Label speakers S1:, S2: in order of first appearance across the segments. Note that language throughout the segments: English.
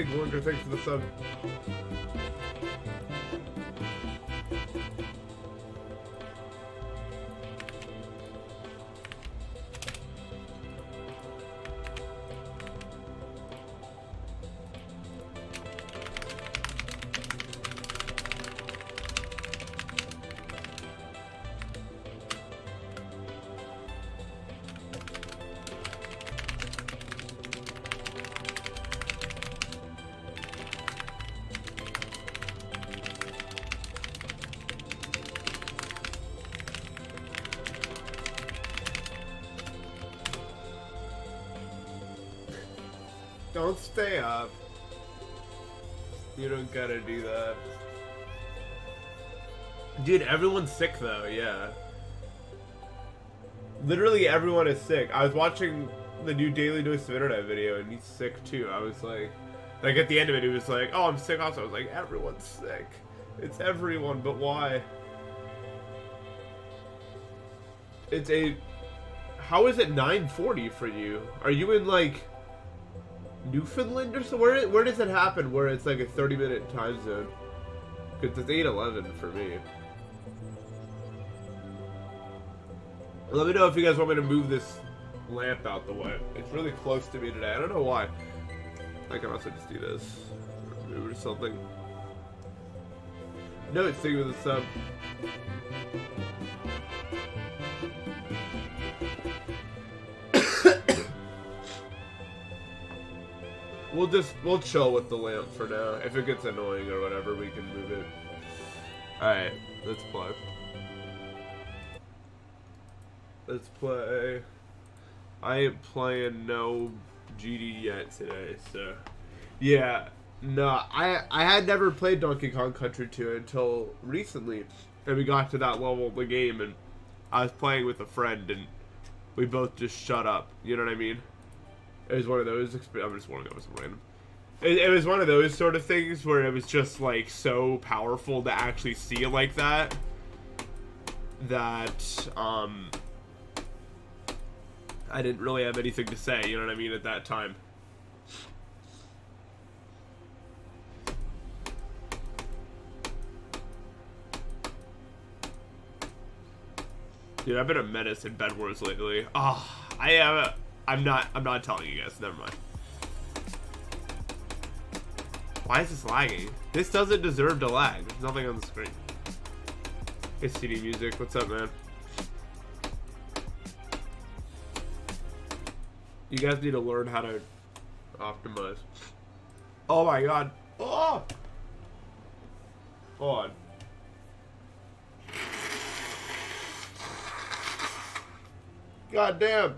S1: Hey, Glunger, thanks for the sub. Don't stay up. You don't gotta do that. Dude, everyone's sick though, yeah. Literally everyone is sick. I was watching the new Daily Dose of Internet video and he's sick too. I was like at the end of it, he was like, oh, I'm sick also. I was like, everyone's sick. It's everyone, but why? How is it 9:40 for you? Are you in like Newfoundland or so? Where does it happen where it's like a 30-minute time zone? Because it's 8:11 for me. Let me know if you guys want me to move this lamp out the way. It's really close to me today. I don't know why. I can also just do this. Move it or something. No, it's sticking with the sub. We'll chill with the lamp for now. If it gets annoying or whatever, we can move it. Alright, let's play. Let's play. I ain't playing no GD yet today, so yeah. No, I had never played Donkey Kong Country 2 until recently. And we got to that level of the game and I was playing with a friend and we both just shut up. You know what I mean? It was one of those. I'm just warning, that was random. It was one of those sort of things where it was just like so powerful to actually see it like that. That I didn't really have anything to say. You know what I mean? At that time. Dude, I've been a menace in Bed Wars lately. Oh, I'm not telling you guys. Never mind. Why is this lagging? This doesn't deserve to lag. There's nothing on the screen. Hey, CD Music. What's up, man? You guys need to learn how to optimize. Oh my god. Oh! Hold on. God damn.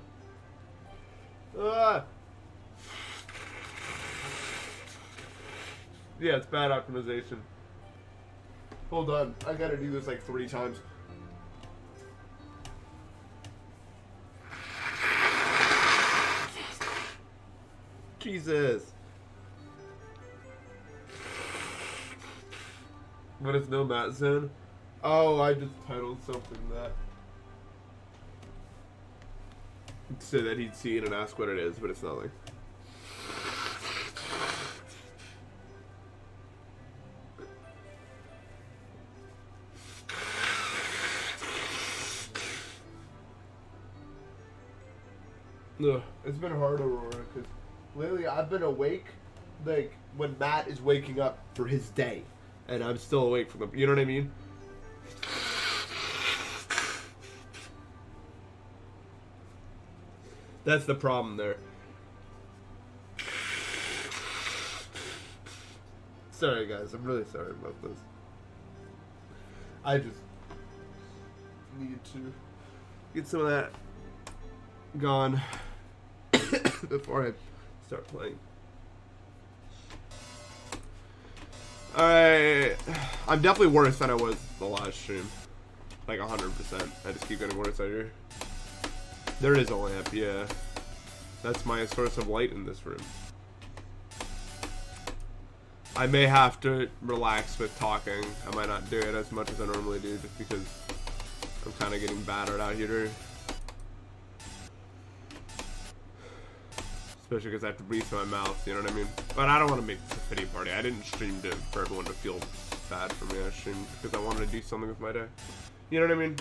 S1: Yeah, it's bad optimization. Hold on. I gotta do this like 3 times. Jesus. What is no mat zone? Oh, I just titled something that. So that he'd see it and ask what it is, but it's nothing. Ugh, it's been hard, Aurora, because lately I've been awake, like, when Matt is waking up for his day, and I'm still awake from the, you know what I mean? That's the problem there. Sorry, guys. I'm really sorry about this. I just need to get some of that gone before I start playing. Alright. I'm definitely worse than I was the last stream. Like 100%. I just keep getting worse out here. There is a lamp, yeah. That's my source of light in this room. I may have to relax with talking. I might not do it as much as I normally do just because I'm kind of getting battered out here. It's Especially because I have to breathe through my mouth, you know what I mean? But I don't want to make this a pity party. I didn't stream for everyone to feel bad for me. I streamed because I wanted to do something with my day. You know what I mean?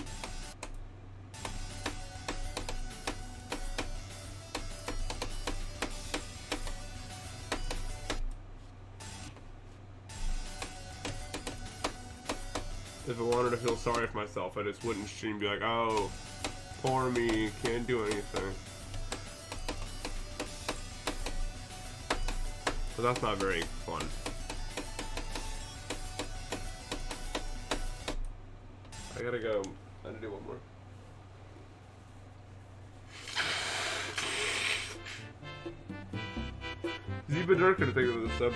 S1: If I wanted to feel sorry for myself, I just wouldn't stream and be like, oh, poor me, can't do anything. So that's not very fun. I gotta go. I gotta do one more. Ziba Durker to think of this sub.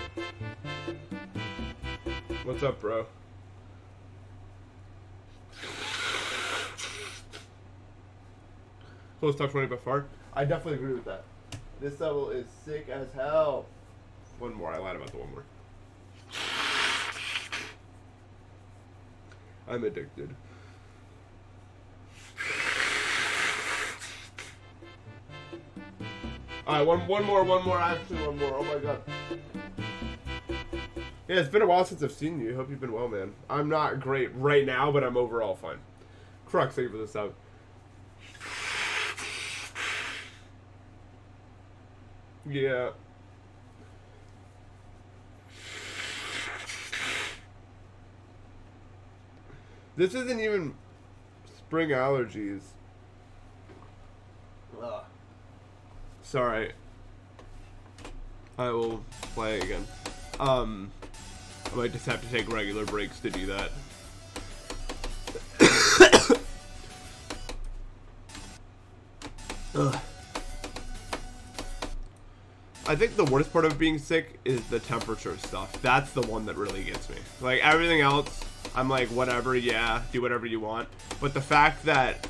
S1: What's up, bro? Close top 20 by far. I definitely agree with that. This level is sick as hell. One more. I lied about the one more. I'm addicted. Alright, one more. Actually, one more. Oh my god. Yeah, it's been a while since I've seen you. Hope you've been well, man. I'm not great right now, but I'm overall fine. Crux, thank you for this out. Yeah. This isn't even spring allergies. Ugh. Sorry. I will play again. I might just have to take regular breaks to do that. Ugh. I think the worst part of being sick is the temperature stuff. That's the one that really gets me. Like, everything else, I'm like, whatever, yeah, do whatever you want. But the fact that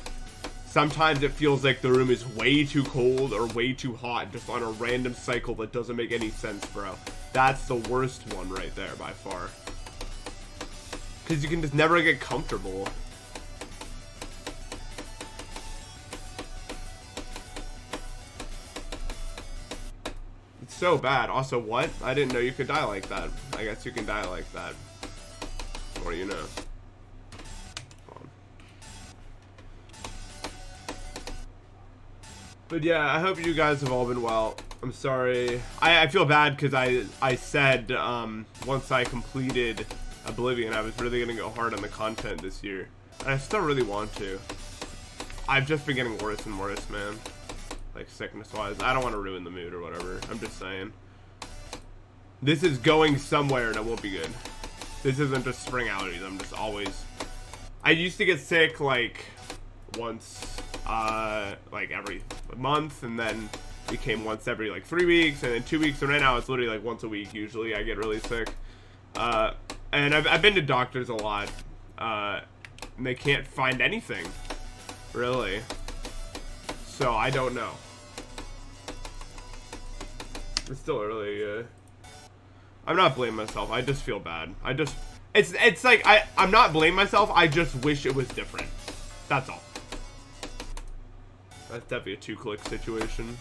S1: sometimes it feels like the room is way too cold or way too hot just on a random cycle that doesn't make any sense, bro. That's the worst one right there by far. Because you can just never get comfortable. So bad. Also, what? I didn't know you could die like that. I guess you can die like that. Or you know. But yeah, I hope you guys have all been well. I'm sorry. I feel bad because I said once I completed Oblivion, I was really going to go hard on the content this year. And I still really want to. I've just been getting worse and worse, man. Like, sickness-wise. I don't want to ruin the mood or whatever. I'm just saying. This is going somewhere and it won't be good. This isn't just spring allergies. I'm just always... I used to get sick, like, once, like, every month. And then became once every, like, 3 weeks. And then 2 weeks. And right now it's literally, like, once a week, usually. I get really sick. And I've been to doctors a lot. And they can't find anything. Really. So, I don't know. It's still early, I'm not blaming myself. I just feel bad. It's like, I'm not blaming myself. I just wish it was different. That's all. That's definitely a 2-click situation.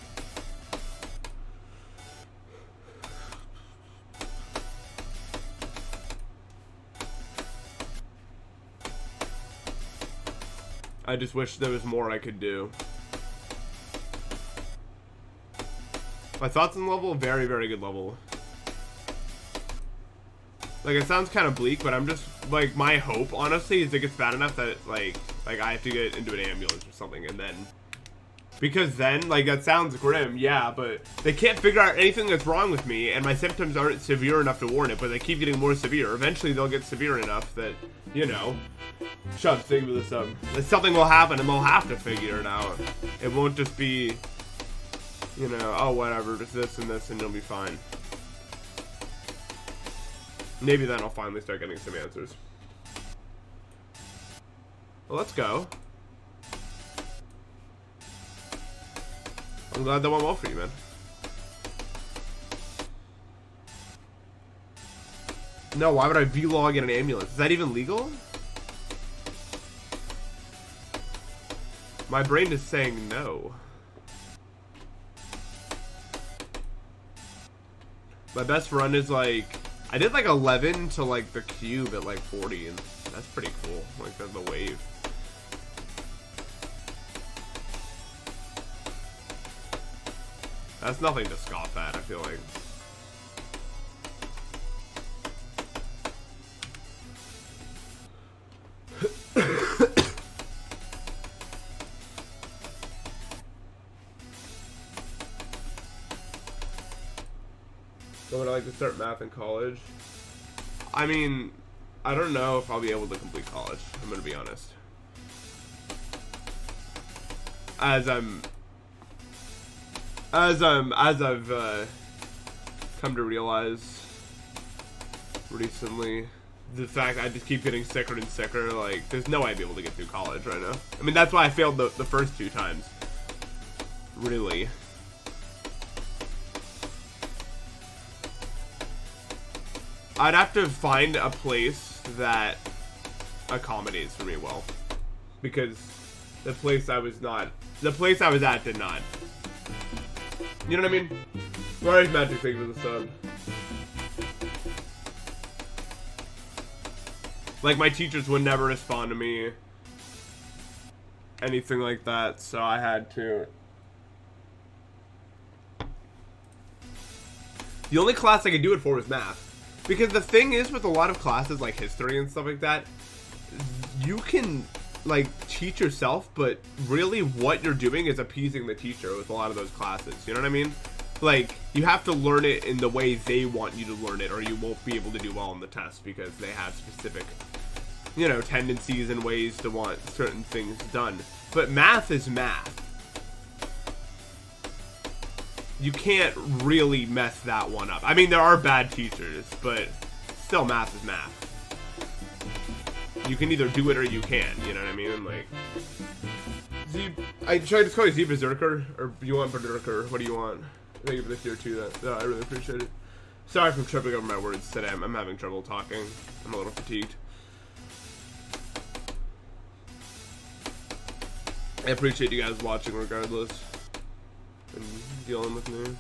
S1: I just wish there was more I could do. My thoughts on the level, very, very good level. Like, it sounds kind of bleak, but I'm just, like, my hope, honestly, is it gets bad enough that, like I have to get into an ambulance or something, and then... Because then, like, that sounds grim, yeah, but they can't figure out anything that's wrong with me, and my symptoms aren't severe enough to warrant it, but they keep getting more severe. Eventually, they'll get severe enough that, you know... Shut up, think of this up. Something will happen, and they'll have to figure it out. It won't just be... You know, oh, whatever, just this, and you'll be fine. Maybe then I'll finally start getting some answers. Well, let's go. I'm glad that went well for you, man. No, why would I vlog in an ambulance? Is that even legal? My brain is saying no. My best run is like, I did like 11 to like the cube at like 40, and that's pretty cool. Like the wave. That's nothing to scoff at, I feel like. So would I like to start math in college? I mean, I don't know if I'll be able to complete college. I'm gonna be honest. As I've come to realize recently, the fact I just keep getting sicker and sicker. Like, there's no way I'd be able to get through college right now. I mean, that's why I failed the first 2 times. Really. I'd have to find a place that accommodates for me well, because the place I was at did not. You know what I mean? Where's Magic Thing for the sub? Like, my teachers would never respond to me, anything like that, so I had to. The only class I could do it for was math. Because the thing is, with a lot of classes like history and stuff like that, you can like teach yourself, but really what you're doing is appeasing the teacher with a lot of those classes. You know what I mean? Like, you have to learn it in the way they want you to learn it, or you won't be able to do well on the test, because they have specific, you know, tendencies and ways to want certain things done. But math is math. You can't really mess that one up. I mean, there are bad teachers, but still math is math. You can either do it or you can't, you know what I mean? Like, I tried to call you Z Berserker, or you want Berserker? What do you want? Thank you for the tier 2. I really appreciate it. Sorry for tripping over my words today. I'm having trouble talking. I'm a little fatigued. I appreciate you guys watching regardless. And dealing with me.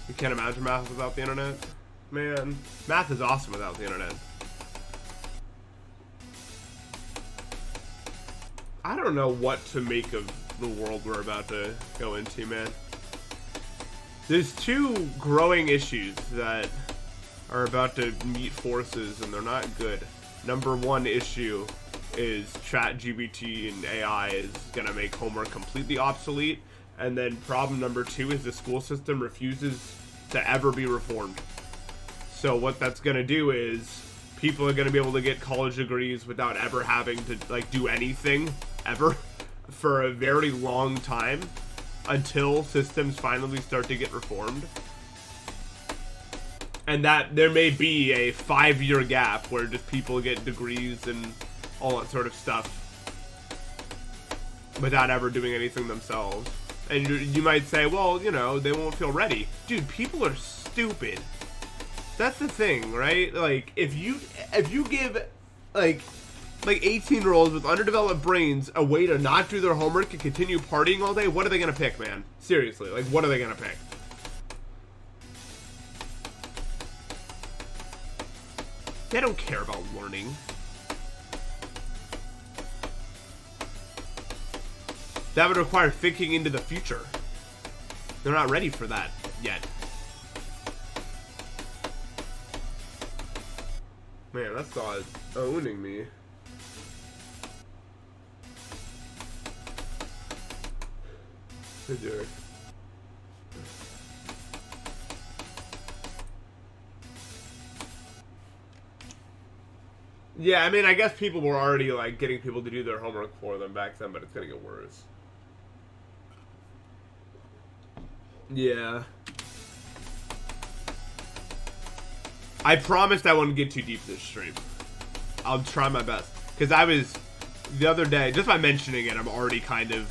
S1: You can't imagine math without the internet? Man, math is awesome without the internet. I don't know what to make of the world we're about to go into, man. There's 2 growing issues that are about to meet forces, and they're not good. Number 1 issue is ChatGPT and AI is gonna make homework completely obsolete, and then problem number 2 is the school system refuses to ever be reformed. So what that's gonna do is people are gonna be able to get college degrees without ever having to like do anything ever for a very long time, until systems finally start to get reformed. And that there may be a 5-year gap where just people get degrees and all that sort of stuff without ever doing anything themselves. And you might say, well, you know, they won't feel ready. Dude, people are stupid. That's the thing, right? Like, if you give like 18-year-olds with underdeveloped brains a way to not do their homework and continue partying all day, what are they gonna pick, man? Seriously, like, what are they gonna pick? They don't care about learning. That would require thinking into the future. They're not ready for that yet. Man, that saw it owning me. Good jerk. Yeah, I mean, I guess people were already, like, getting people to do their homework for them back then, but it's gonna get worse. Yeah. I promised I wouldn't get too deep this stream. I'll try my best. Because I was, the other day, just by mentioning it, I'm already kind of,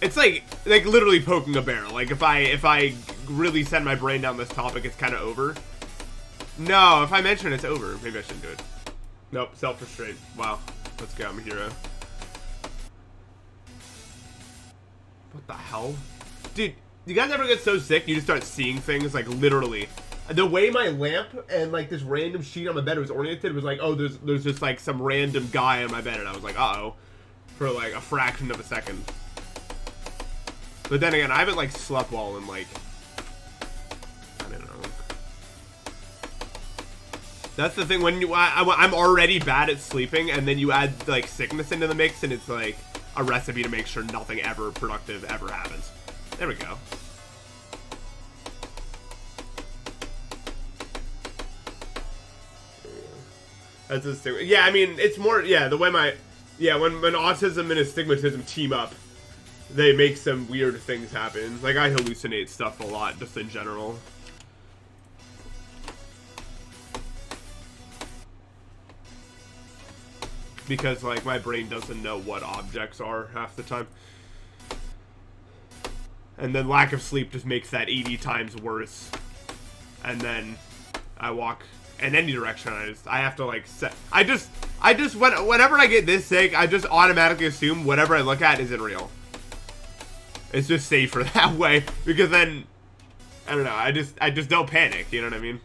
S1: it's like literally poking a bear. Like, if I really send my brain down this topic, it's kind of over. No, if I mention it, it's over. Maybe I shouldn't do it. Nope, self-restraint. Wow. Let's go, I'm a hero. What the hell? Dude, you guys ever get so sick you just start seeing things, like, literally? The way my lamp and, like, this random sheet on my bed was oriented was like, oh, there's just, like, some random guy on my bed, and I was like, uh-oh. For, like, a fraction of a second. But then again, I haven't, like, slept well in, like... I don't know. That's the thing, when you... I'm already bad at sleeping, and then you add, like, sickness into the mix, and it's, like, a recipe to make sure nothing ever productive ever happens. There we go. That's a stigma. Yeah, I mean, it's more, yeah, the way my, yeah, when autism and astigmatism team up, they make some weird things happen. Like, I hallucinate stuff a lot, just in general. Because, like, my brain doesn't know what objects are half the time. And then lack of sleep just makes that 80 times worse. And then I walk in any direction. I have to, like, set. Whenever I get this sick, I just automatically assume whatever I look at isn't real. It's just safer that way, because then, I don't know, I just don't panic, you know what I mean?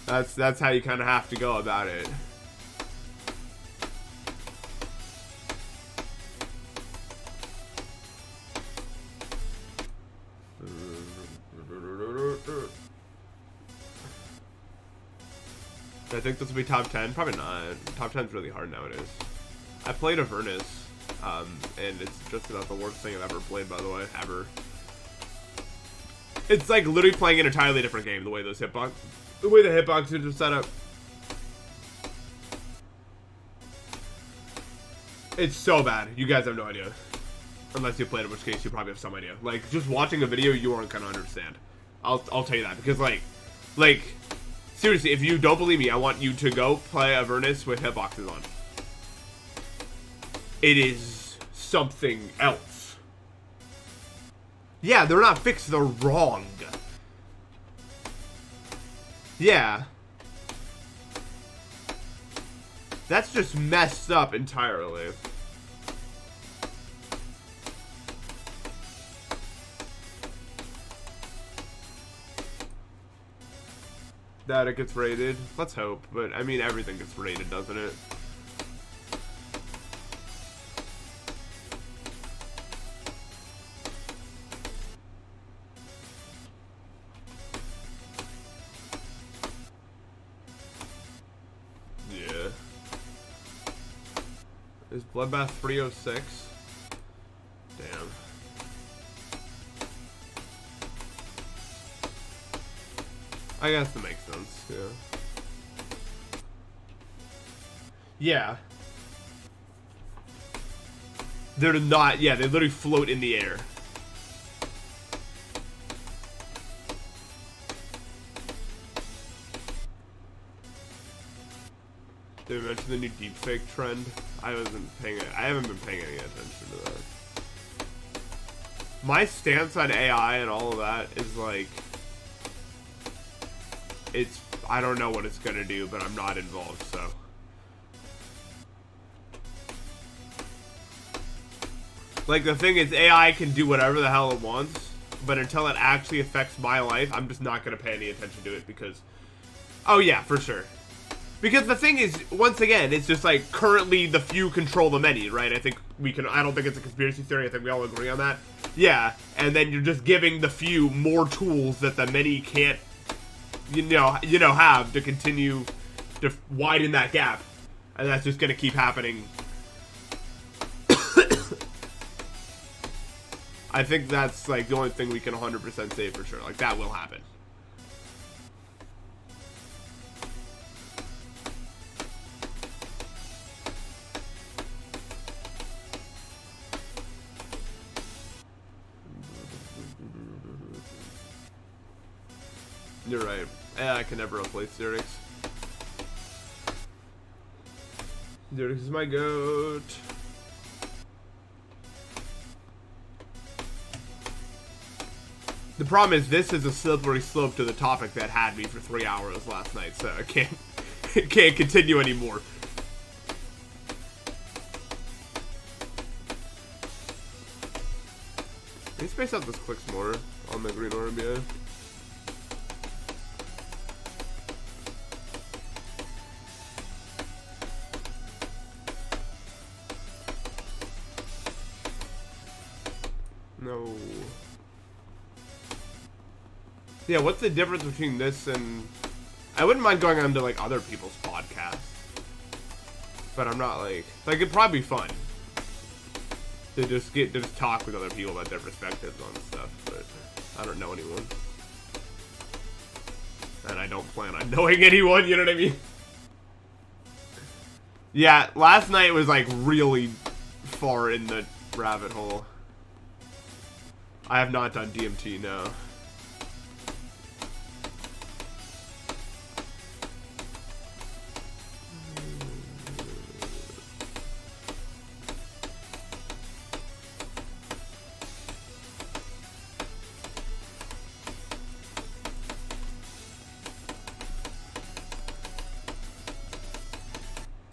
S1: That's how you kind of have to go about it. I think this will be top 10. Probably not. Top 10 is really hard nowadays. I played Avernus, and it's just about the worst thing I've ever played, by the way, ever. It's like literally playing an entirely different game, the way the hitboxes are set up. It's so bad. You guys have no idea. Unless you played, in which case you probably have some idea. Like, just watching a video, you aren't gonna understand. I'll tell you that, because like, seriously, if you don't believe me, I want you to go play Avernus with hitboxes on. It is something else. Yeah, they're not fixed, they're wrong. Yeah. That's just messed up entirely. That it gets rated. Let's hope. But, I mean, everything gets rated, doesn't it? Yeah. Is Bloodbath 306? Damn. I guess that makes sense, yeah. Yeah. They're not, yeah, they literally float in the air. Did we mention the new deepfake trend? I haven't been paying any attention to that. My stance on AI and all of that is like, I don't know what it's gonna do, but I'm not involved, so. Like, the thing is, AI can do whatever the hell it wants, but until it actually affects my life, I'm just not gonna pay any attention to it, because, oh yeah, for sure. Because the thing is, once again, it's just like, currently the few control the many, right? I don't think it's a conspiracy theory, I think we all agree on that. Yeah, and then you're just giving the few more tools that the many can't have to continue to widen that gap, and that's just gonna keep happening. I think that's like the only thing we can 100% say for sure. Like, that will happen. You're right. I can never replace Zerix. Zerix is my goat. The problem is, this is a slippery slope to the topic that had me for 3 hours last night, so I can't continue anymore. me space out this clicks more on the green orb, yeah. No. Yeah, what's the difference between this and... I wouldn't mind going on to, like, other people's podcasts. But I'm not, like... Like, it'd probably be fun. To just talk with other people about their perspectives on stuff. But I don't know anyone. And I don't plan on knowing anyone, you know what I mean? Yeah, last night was, like, really far in the rabbit hole. I have not done DMT, no.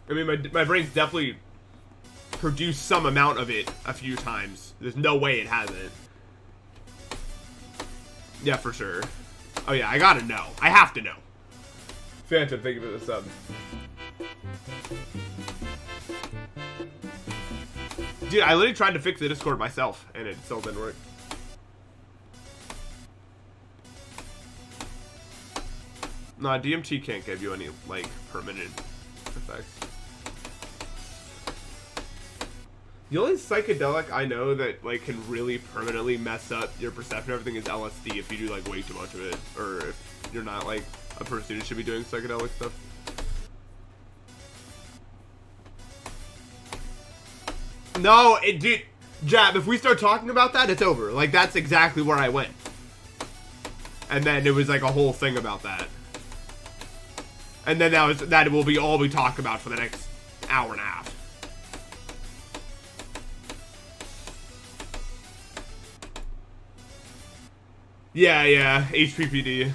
S1: I mean, my brain's definitely produced some amount of it a few times. There's no way it hasn't. Yeah, for sure. Oh yeah, I gotta know. I have to know. Phantom, thank you for the sub. Dude, I literally tried to fix the Discord myself, and it still didn't work. Nah, DMT can't give you any, like, permanent effects. The only psychedelic I know that, like, can really permanently mess up your perception of everything is LSD if you do, like, way too much of it. Or if you're not, like, a person who should be doing psychedelic stuff. No, dude, Jab, if we start talking about that, it's over. Like, that's exactly where I went. And then it was, like, a whole thing about that. And then that will be all we talk about for the next hour and a half. Yeah, HPPD.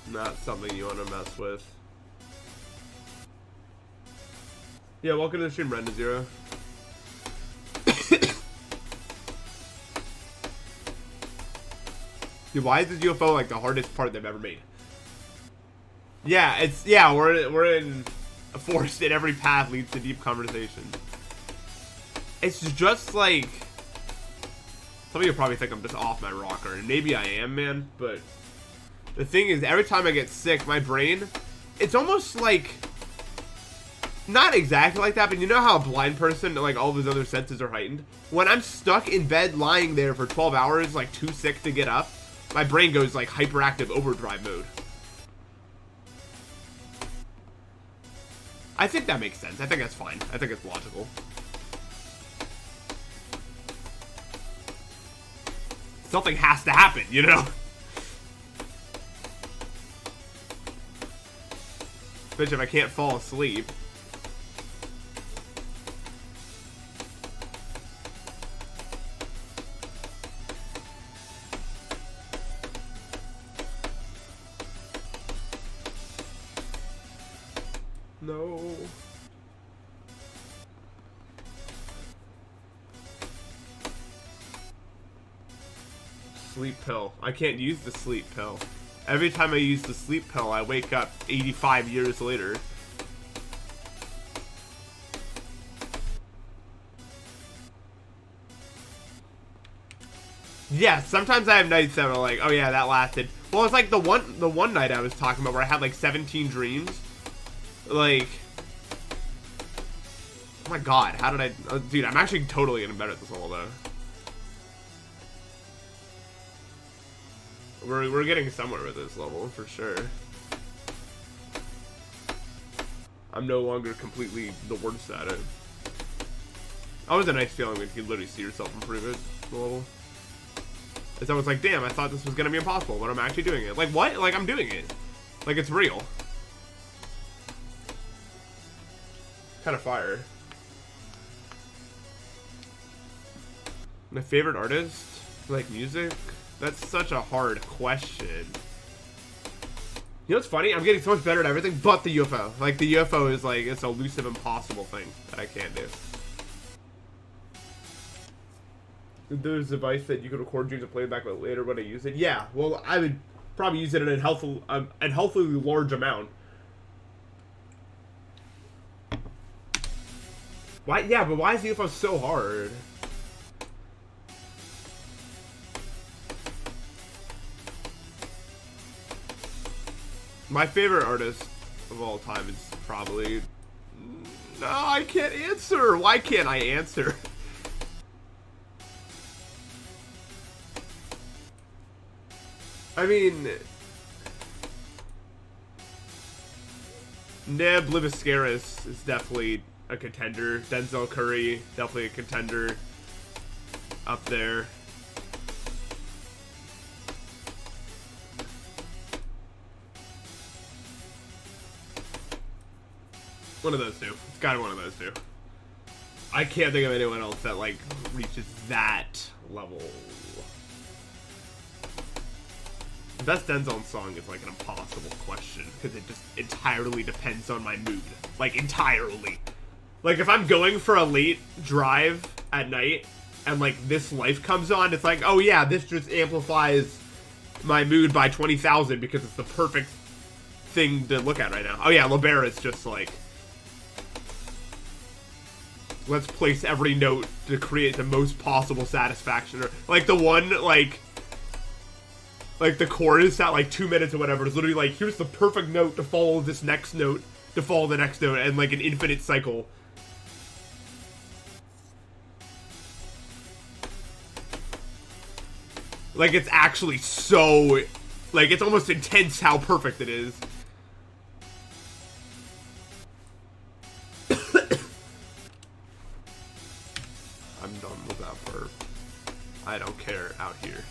S1: Not something you want to mess with. Yeah, welcome to the stream, Brenda Zero. Dude, why is this UFO like the hardest part they've ever made? Yeah, we're in a forest and every path leads to deep conversation. It's just like, some of you probably think I'm just off my rocker, and maybe I am, man, but the thing is, every time I get sick, my brain, it's almost like, not exactly like that, but you know how a blind person, like, all of his other senses are heightened? When I'm stuck in bed lying there for 12 hours, like, too sick to get up, my brain goes, like, hyperactive overdrive mode. I think that makes sense. I think that's fine. I think it's logical. Something has to happen, you know? Bitch, if I can't fall asleep. No. Sleep pill. I can't use the sleep pill. Every time I use the sleep pill, I wake up 85 years later. Yeah, sometimes I have nights that are like, oh yeah, that lasted. Well, it's like the one night I was talking about where I had like 17 dreams. Like, oh my god, how did I... Oh, dude, I'm actually totally getting better at this level, though. We're getting somewhere with this level, for sure. I'm no longer completely the worst at it. Always a nice feeling when you can literally see yourself improve it, the level. It's almost like, damn, I thought this was gonna be impossible, but I'm actually doing it. Like, what? Like, I'm doing it. Like, it's real. Kind of fire. My favorite artist? Like music? That's such a hard question. You know what's funny? I'm getting so much better at everything but the UFO. Like, the UFO is like, it's an elusive, impossible thing that I can't do. There's a device that you can record dreams and play back later when I use it. Yeah, well, I would probably use it in a healthily large amount. Why? Yeah, but why is the UFO so hard? My favorite artist of all time is probably... No, I can't answer. Why can't I answer? I mean... Neb Liviscaris is definitely a contender. Denzel Curry, definitely a contender. Up there. One of those two. It's gotta be one of those two. I can't think of anyone else that, like, reaches that level. The best Denzel song is, like, an impossible question, because it just entirely depends on my mood. Like, entirely. Like, if I'm going for a late drive at night, and, like, This Life comes on, it's like, oh yeah, this just amplifies my mood by 20,000, because it's the perfect thing to look at right now. Oh yeah, Libera is just, like... Let's place every note to create the most possible satisfaction. Or, like, the one, like the chorus at, like, 2 minutes or whatever is literally like, here's the perfect note to follow this next note, to follow the next note, and, like, an infinite cycle. Like, it's actually so... Like, it's almost intense how perfect it is. I'm done with that part. I don't care out here.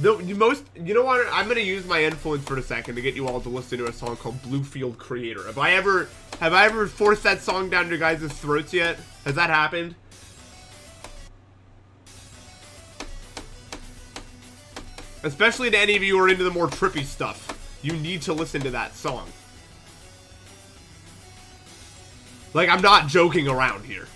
S1: You know what? I'm gonna use my influence for a second to get you all to listen to a song called Bluefield Creator. Have I ever forced that song down your guys' throats yet? Has that happened? Especially to any of you who are into the more trippy stuff. You need to listen to that song. Like, I'm not joking around here.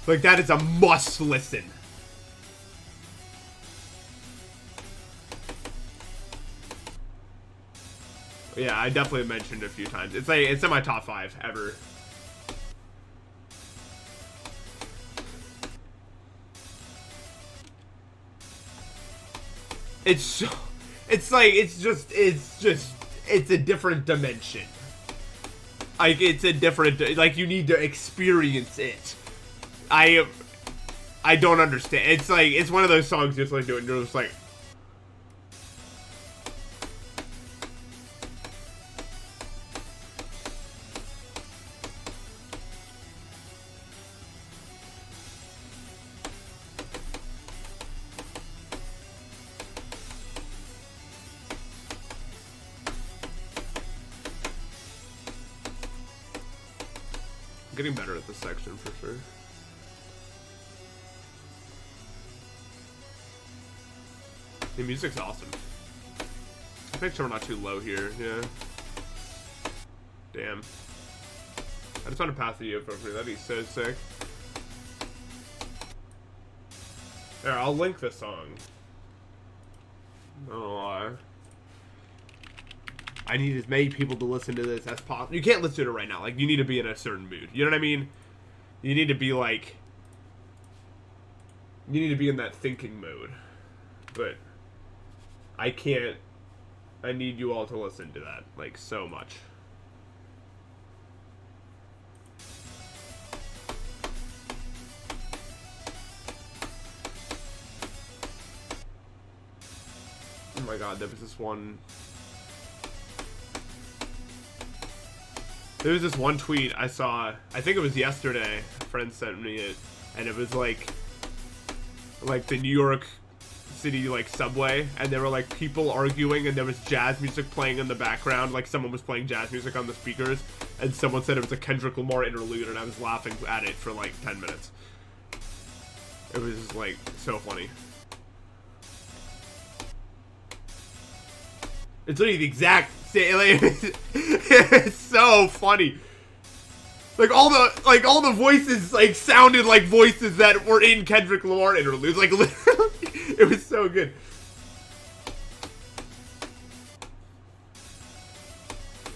S1: Like, that is a must listen. Yeah, I definitely mentioned it a few times. It's like, it's in my top 5 ever. It's so... It's like, it's a different dimension. Like, it's a different, like, you need to experience it. I don't understand. It's like, it's one of those songs just like doing, you're just like... I'm getting better at this section for sure. The music's awesome. Let's make sure we're not too low here, yeah. Damn. I just want to pass the UFO for you. That'd be so sick. There, I'll link this song. I don't know why. I need as many people to listen to this as possible. You can't listen to it right now. Like, you need to be in a certain mood. You know what I mean? You need to be, like... You need to be in that thinking mode. But... I can't... I need you all to listen to that. Like, so much. Oh my god, there was this one... There was this one tweet I saw, I think it was yesterday, a friend sent me it, and it was like the New York City, like, subway, and there were, like, people arguing, and there was jazz music playing in the background, like, someone was playing jazz music on the speakers, and someone said it was a Kendrick Lamar interlude, and I was laughing at it for, like, 10 minutes. It was like so funny. It's literally the exact same. Like, it's so funny. Like all the voices like sounded like voices that were in Kendrick Lamar interludes. Like literally, it was so good.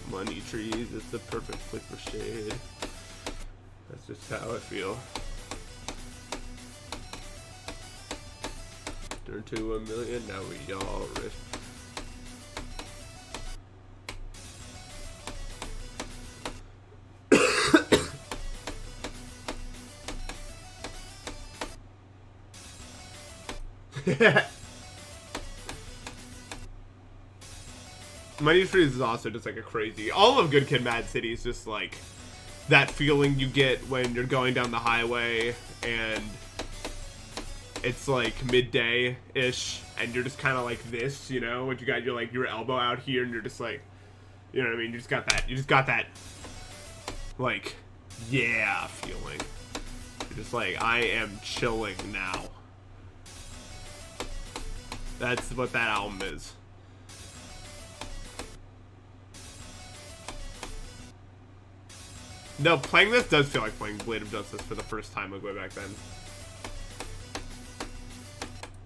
S1: Money trees, it's the perfect place for shade. That's just how I feel. Turn to $1 million, now we all rich. Money Trees is also just like a crazy. All of Good Kid, Mad City is just like that feeling you get when you're going down the highway and it's like midday-ish and you're just kind of like this, you know, when you got your elbow out here and you're just like, you know what I mean? You just got that like, yeah feeling. You're just like, I am chilling now. That's what that album is. No, playing this does feel like playing Blade of Justice for the first time like way back then.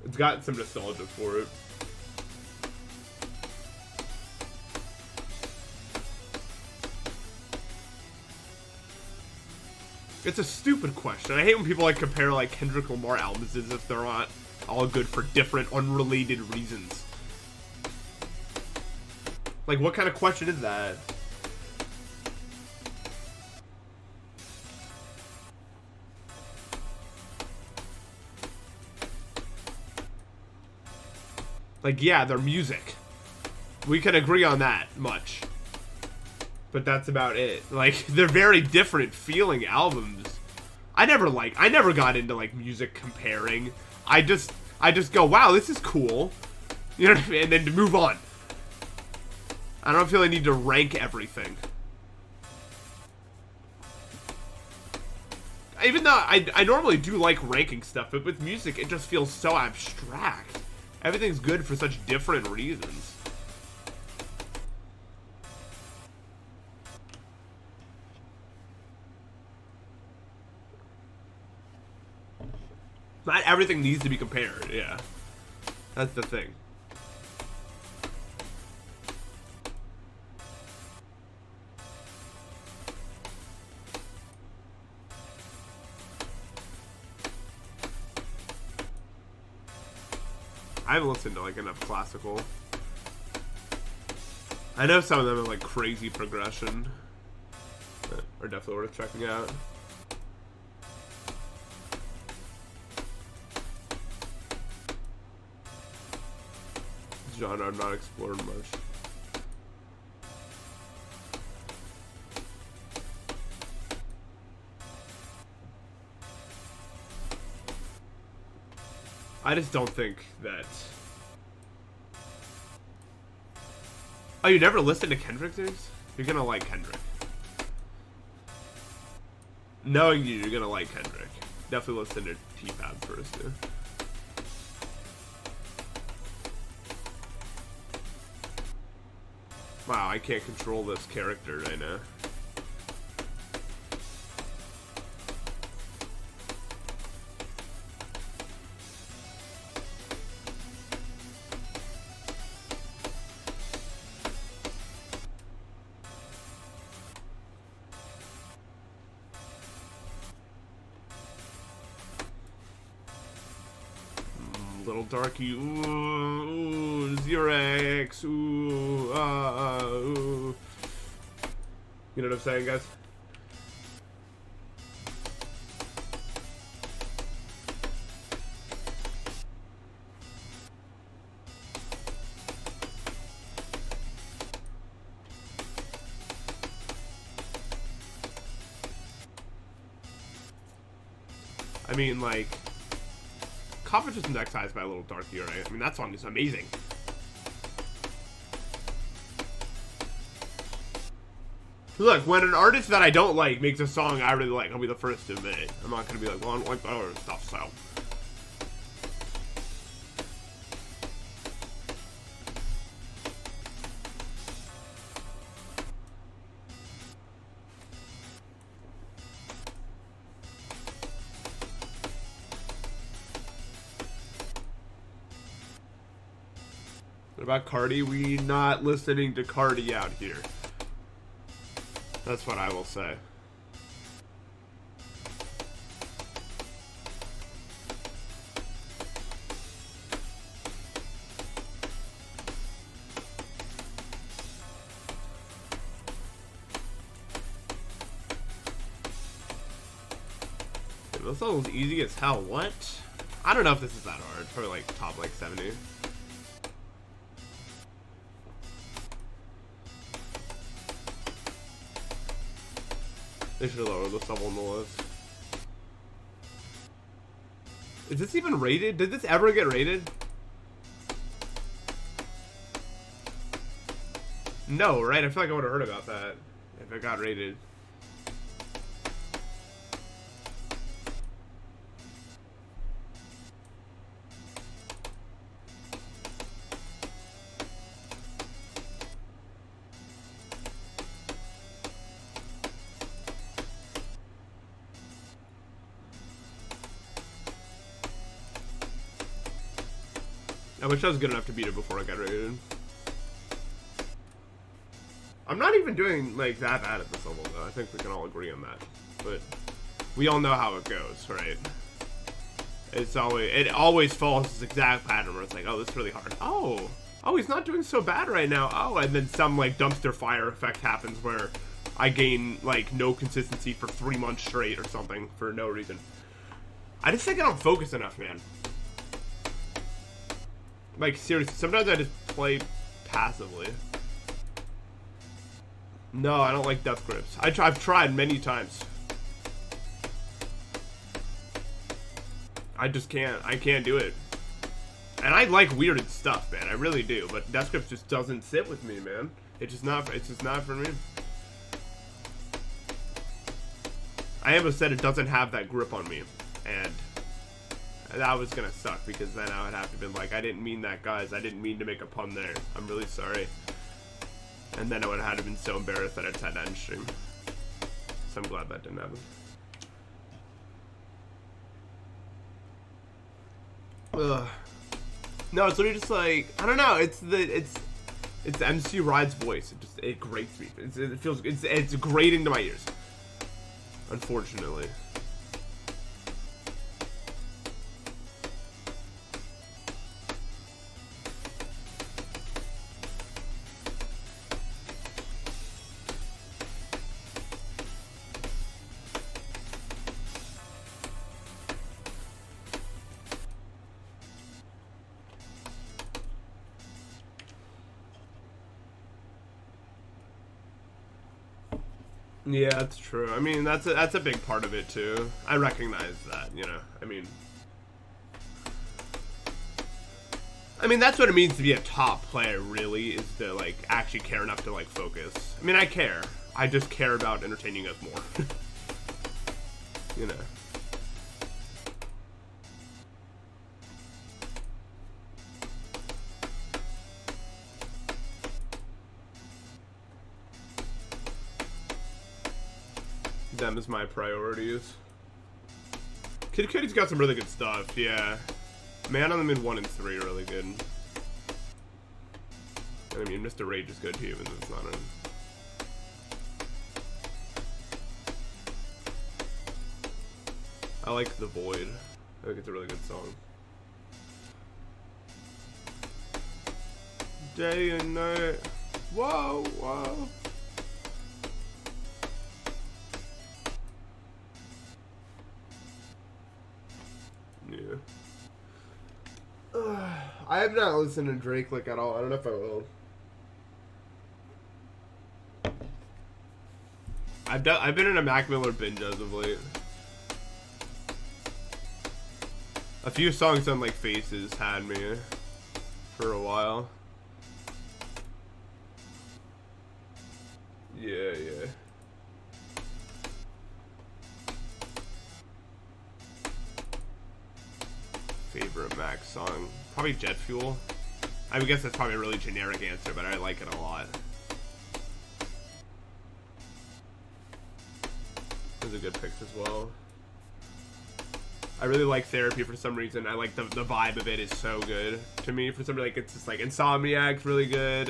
S1: It's got some nostalgia for it. It's a stupid question. I hate when people like compare like Kendrick Lamar albums as if they're not all good for different, unrelated reasons. Like, what kind of question is that? Like, yeah, they're music. We can agree on that much. But that's about it. Like, they're very different feeling albums. I never got into like music comparing. I just go, wow, this is cool. You know what I mean? And then to move on. I don't feel I need to rank everything. Even though I normally do like ranking stuff, but with music, it just feels so abstract. Everything's good for such different reasons. Not everything needs to be compared, yeah. That's the thing. I haven't listened to like enough classical. I know some of them have like crazy progression that are definitely worth checking out. Genre I've not explored much. I just don't think that... Oh, you never listened to Kendrick things? You're gonna like Kendrick. Knowing you, you're gonna like Kendrick. Definitely listen to T-Pab first, too. Wow, I can't control this character right now. Little Darky, ooh, Xerox, ooh, ooh. You know what I'm saying, guys? I mean, like... Competition's excised by a Little Darky, right? I mean, that song is amazing. Look, when an artist that I don't like makes a song I really like, I'll be the first to admit it. I'm not gonna be like, well, I don't like that other stuff, so. What about Cardi? We not listening to Cardi out here. That's what I will say. This level's easy as hell. What? I don't know if this is that hard. It's probably like top like 70. They should lower this level on the list. Is this even rated? Did this ever get rated? No, right? I feel like I would have heard about that if it got rated. I wish I was good enough to beat it before I got rated. I'm not even doing like that bad at this level though. I think we can all agree on that. But we all know how it goes, right? It always follows this exact pattern where it's like, oh, this is really hard. Oh, he's not doing so bad right now. Oh, and then some like dumpster fire effect happens where I gain like no consistency for 3 months straight or something for no reason. I just think I don't focus enough, man. Like, seriously, sometimes I just play passively. No, I don't like death grips. I've tried many times. I just can't. I can't do it. And I like weirded stuff, man. I really do. But death grips just doesn't sit with me, man. It's just not for me. I almost said it doesn't have that grip on me. And that was gonna suck because then I would have to be like, I didn't mean that, guys. I didn't mean to make a pun there. I'm really sorry. And then I would have had to been so embarrassed that I just had to end stream. So I'm glad that didn't happen. Ugh. No, it's literally just like, I don't know. It's MC Ride's voice. It grates me. It's grating to my ears. Unfortunately. Yeah, that's true. I mean, that's a big part of it too. I recognize that, you know. I mean, that's what it means to be a top player, really, is to like actually care enough to like focus. I mean, I care. I just care about entertaining us more. You know. Them as my priorities. Kid Cudi's got some really good stuff, yeah. Man on the Mid 1 and 3 are really good. And I mean, Mr. Rage is good too, even though it's not in. I like The Void. I think it's a really good song. Day and night. Whoa, whoa. I have not listened to Drake like at all. I don't know if I will. I've been in a Mac Miller binge as of late. A few songs on like Faces had me for a while. Yeah, yeah. Favorite Mac song? Probably Jet Fuel. I would guess that's probably a really generic answer, but I like it a lot. Those are good picks as well. I really like Therapy for some reason. I like the vibe of it is so good to me. For somebody like it's just like Insomniac's really good.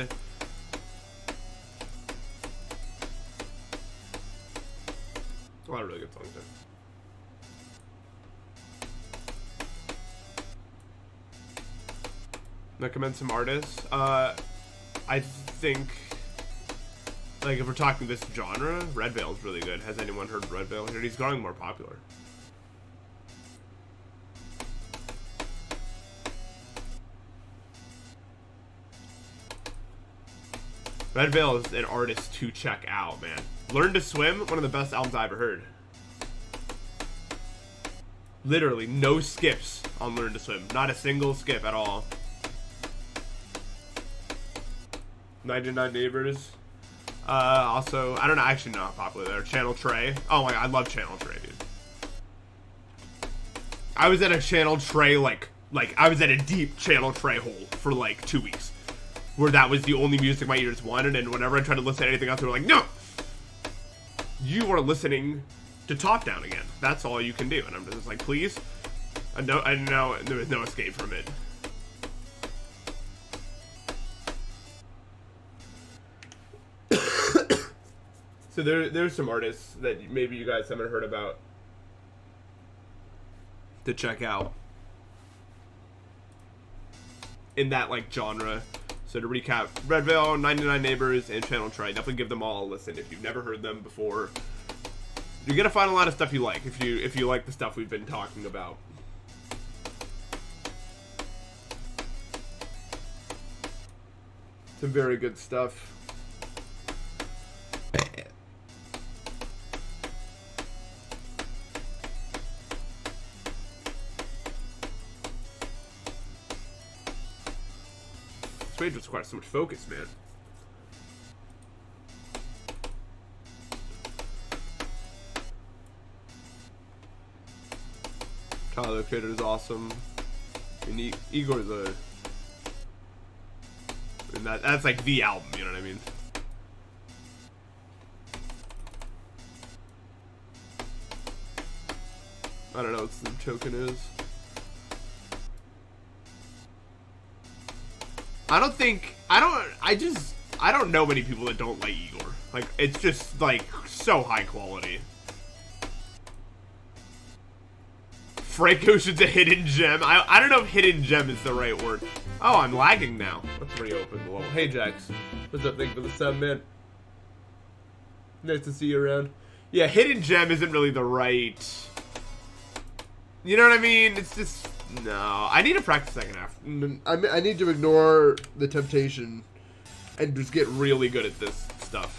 S1: A lot of really good songs there. Recommend some artists. I think, like, if we're talking this genre, Red Veil's really good. Has anyone heard Red Veil? He's growing more popular. Red Veil is an artist to check out, man. Learn to Swim, one of the best albums I ever heard. Literally, no skips on Learn to Swim. Not a single skip at all. 99 Neighbors. Also, I don't know, actually not popular there. Channel Trey. Oh my god, I love Channel Trey, dude. I was at a Channel Trey, like I was at a deep Channel Trey hole for like 2 weeks. Where that was the only music my ears wanted, and whenever I tried to listen to anything else, they were like, no! You are listening to Top Down again. That's all you can do. And I'm just like, please? I know there was no escape from it. So there's some artists that maybe you guys haven't heard about to check out in that like genre. So to recap, Red Veil, 99 Neighbors, and Channel Trey. Definitely give them all a listen if you've never heard them before. You're gonna find a lot of stuff you like if you like the stuff we've been talking about. Some very good stuff. This page requires so much focus, man. Tyler, the Creator, is awesome. And Igor's a... And that's like the album, you know what I mean? I don't know what the token is. I don't know many people that don't like Igor. Like, it's just, like, so high quality. Frank Ocean's a hidden gem. I don't know if hidden gem is the right word. Oh, I'm lagging now. Let's reopen the level. Hey, Jax. What's up? Thank you for the sub, man. Nice to see you around. Yeah, hidden gem isn't really the right... You know what I mean? It's just... No, I need to practice second half. I need to ignore the temptation and just get really good at this stuff.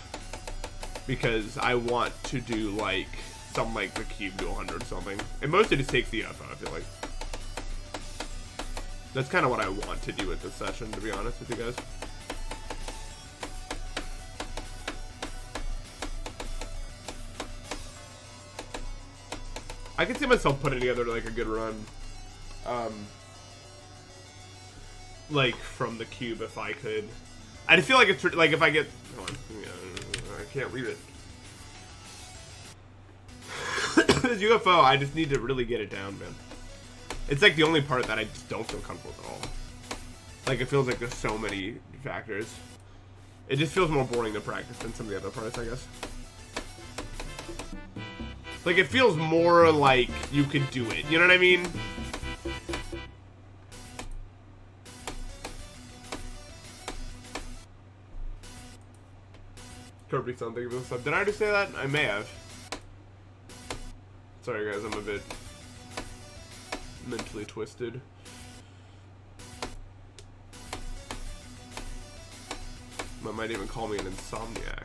S1: Because I want to do, like, something like the cube to 100 or something. And mostly just takes the UFO, I feel like. That's kind of what I want to do with this session, to be honest with you guys. I can see myself putting together, like, a good run. Like, from the cube, if I could. I just feel like it's, like, if I get... Hold on. I can't read it. This UFO, I just need to really get it down, man. It's, like, the only part that I just don't feel comfortable with at all. Like, it feels like there's so many factors. It just feels more boring to practice than some of the other parts, I guess. Like, it feels more like you could do it. You know what I mean? Kirby something about stuff. Did I already say that? I may have. Sorry guys, I'm a bit mentally twisted. I might even call me an insomniac.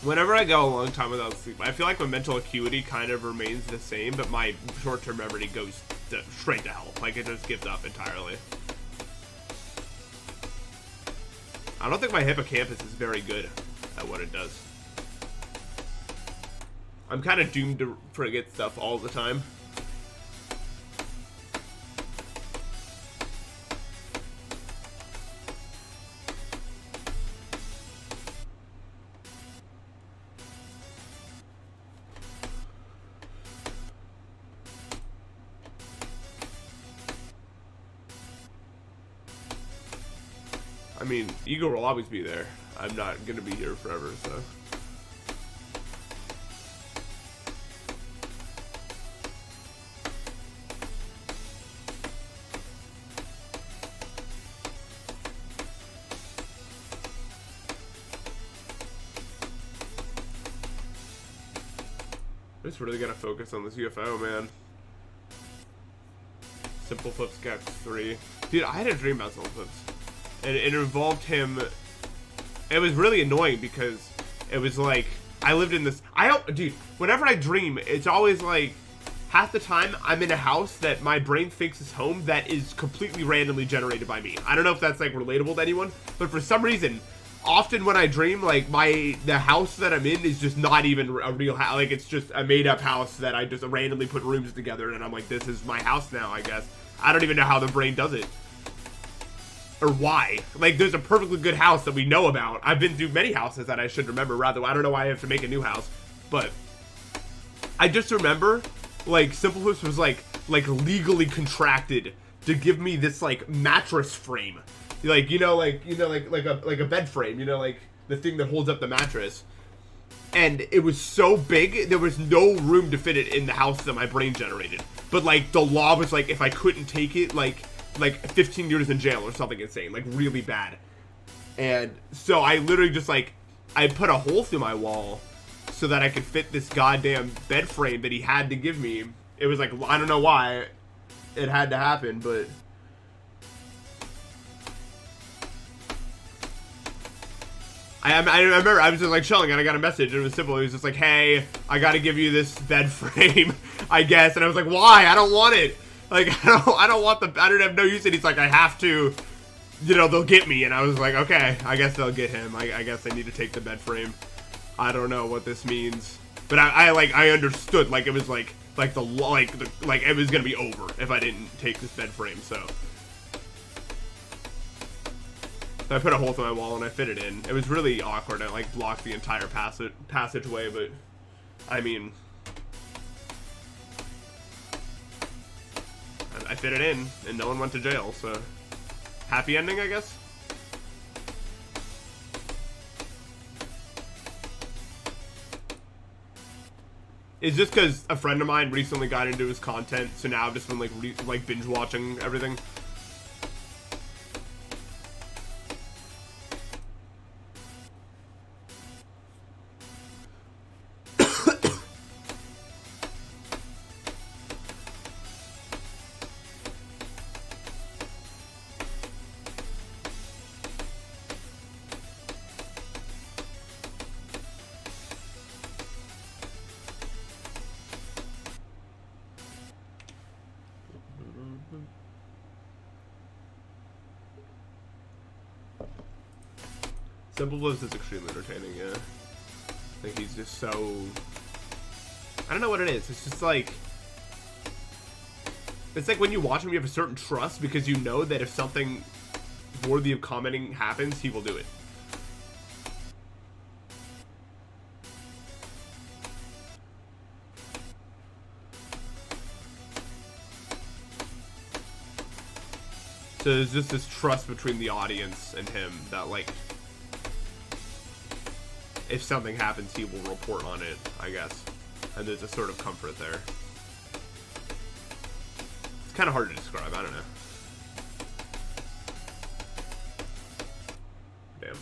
S1: Whenever I go a long time without sleep, I feel like my mental acuity kind of remains the same, but my short-term memory goes straight to hell. Like, it just gives up entirely. I don't think my hippocampus is very good at what it does. I'm kind of doomed to forget stuff all the time. mean, ego will always be there. I'm not gonna be here forever, so. I just really gotta focus on this UFO, man. Simple Flips got 3. Dude, I had a dream about Simple Flips. And it involved him. It was really annoying because it was like, I lived in this. Dude, whenever I dream, it's always like, half the time I'm in a house that my brain thinks is home that is completely randomly generated by me. I don't know if that's like relatable to anyone, but for some reason, often when I dream, like the house that I'm in is just not even a real house. Like it's just a made up house that I just randomly put rooms together and I'm like, this is my house now, I guess. I don't even know how the brain does it. Or why. Like there's a perfectly good house that we know about. I've been through many houses that I should remember rather. I don't know why I have to make a new house. But I just remember like Simple Flips was like legally contracted to give me this like mattress frame. Like like a bed frame, like the thing that holds up the mattress. And it was so big, there was no room to fit it in the house that my brain generated. But like the law was like if I couldn't take it, like 15 years in jail or something insane, like really bad. And so I literally just like I put a hole through my wall so that I could fit this goddamn bed frame that he had to give me. It was like, I don't know why it had to happen, but I remember I was just like chilling and I got a message and it was simple. It was just like, hey, I gotta give you this bed frame, I guess. And I was like, why? I don't want it. Like, I don't have no use in it. He's like, I have to, they'll get me. And I was like, okay, I guess they'll get him. I guess I need to take the bed frame. I don't know what this means. But I understood, like, it was like it was gonna be over if I didn't take this bed frame, so. I put a hole through my wall and I fit it in. It was really awkward. I like blocked the entire passageway, but I mean, I fit it in and no one went to jail, so happy ending, I guess. It's just because a friend of mine recently got into his content, so now I've just been like binge watching everything. Simple Flips is extremely entertaining, yeah. I think he's just so... I don't know what it is. It's just like... It's like when you watch him, you have a certain trust because you know that if something worthy of commenting happens, he will do it. So there's just this trust between the audience and him that, like, if something happens, he will report on it, I guess. And there's a sort of comfort there. It's kind of hard to describe, I don't know. Damn.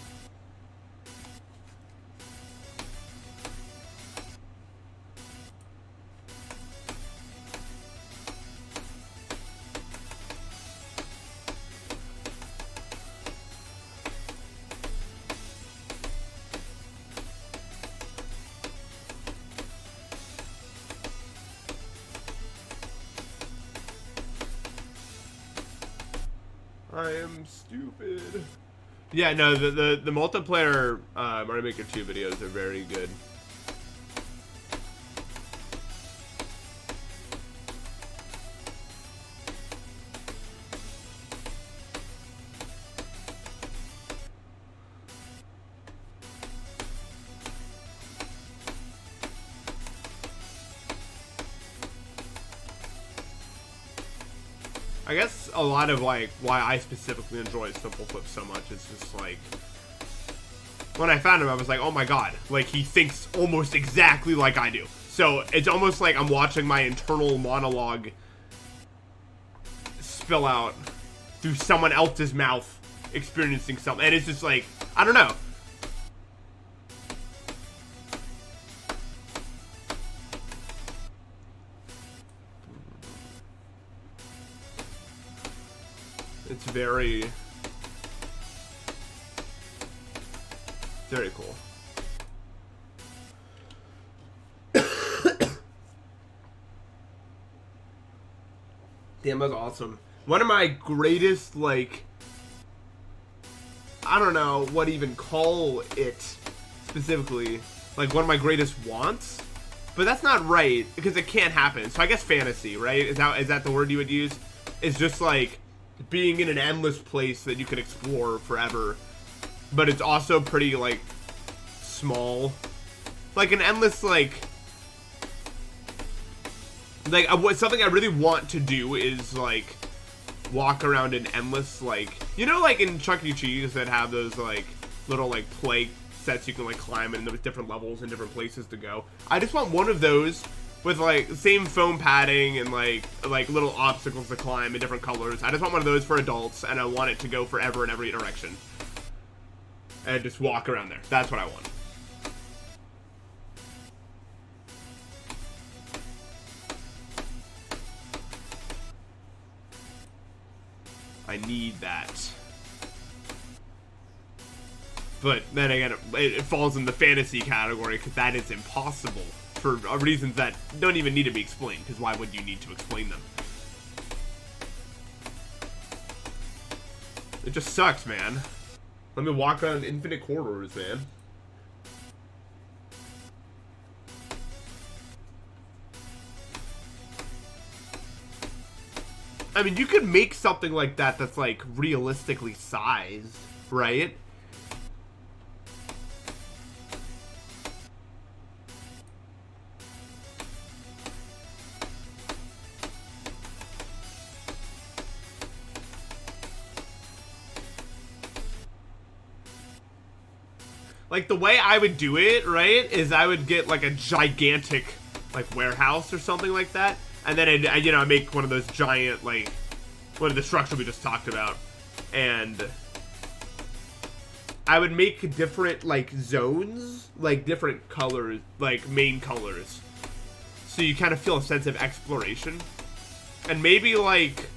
S1: I am stupid. Yeah, no, the multiplayer Mario Maker 2 videos are very good. I guess a lot of like why I specifically enjoy Simple Flip so much is just like when I found him, I was like, oh my god, like he thinks almost exactly like I do. So it's almost like I'm watching my internal monologue spill out through someone else's mouth experiencing something, and it's just like, I don't know. It's very cool. Damn, that's awesome. One of my greatest, like, I don't know what even call it specifically, like one of my greatest wants, but that's not right because it can't happen. So I guess fantasy, right? Is that the word you would use? It's just like being in an endless place that you can explore forever, but it's also pretty like small, like an endless like something I really want to do is like walk around an endless, like, you know, like in Chuck E. Cheese that have those like little like play sets you can like climb in, with different levels and different places to go. I just want one of those with like the same foam padding and like little obstacles to climb in different colors. I just want one of those for adults, and I want it to go forever in every direction and just walk around there. That's what I want. I need that. But then again, it falls in the fantasy category because that is impossible for reasons that don't even need to be explained, because why would you need to explain them? It just sucks, man. Let me walk around infinite corridors, man. I mean, you could make something like that that's, like, realistically sized, right? Like, the way I would do it, right, is I would get, like, a gigantic, like, warehouse or something like that. And then, you know, I make one of those giant, like, one of the structures we just talked about. And I would make different, like, zones, like, different colors, like, main colors. So you kind of feel a sense of exploration. And maybe, like,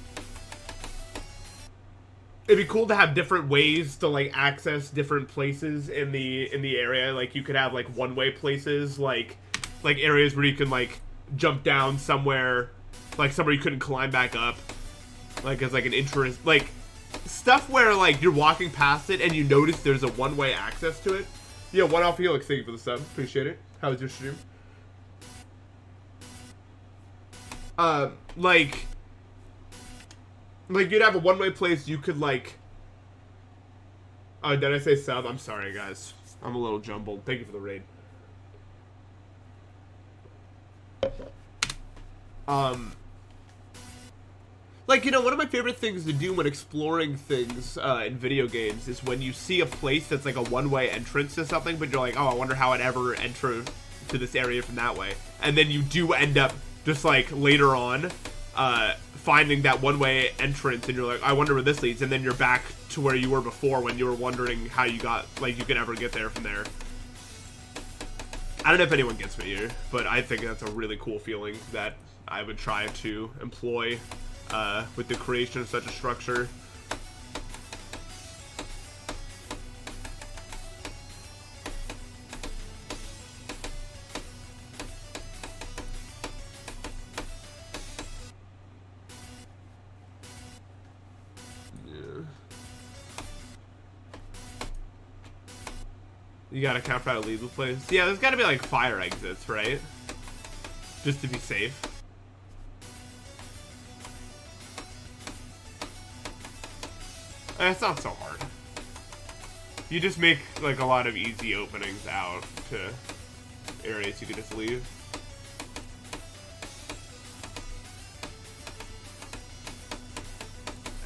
S1: it'd be cool to have different ways to, like, access different places in the area. Like, you could have, like, one-way places, like areas where you can, like, jump down somewhere, like somewhere you couldn't climb back up, like as like an interest, like stuff where like you're walking past it and you notice there's a one-way access to it. Yeah, one off Helix, thank you for the sub, appreciate it. How was your stream? Like you'd have a one-way place you could like. Oh, did I say sub? I'm sorry, guys. I'm a little jumbled. Thank you for the raid. Like, you know, one of my favorite things to do when exploring things in video games is when you see a place that's like a one-way entrance to something, but you're like, oh, I wonder how I'd ever enter to this area from that way. And then you do end up just like later on finding that one-way entrance, and you're like, I wonder where this leads. And then you're back to where you were before when you were wondering how you got, like, you could ever get there from there. I don't know if anyone gets me here, but I think that's a really cool feeling that I would try to employ with the creation of such a structure. You gotta count for how to leave the place. Yeah, there's gotta be like fire exits, right? Just to be safe. It's not so hard. You just make like a lot of easy openings out to areas you can just leave.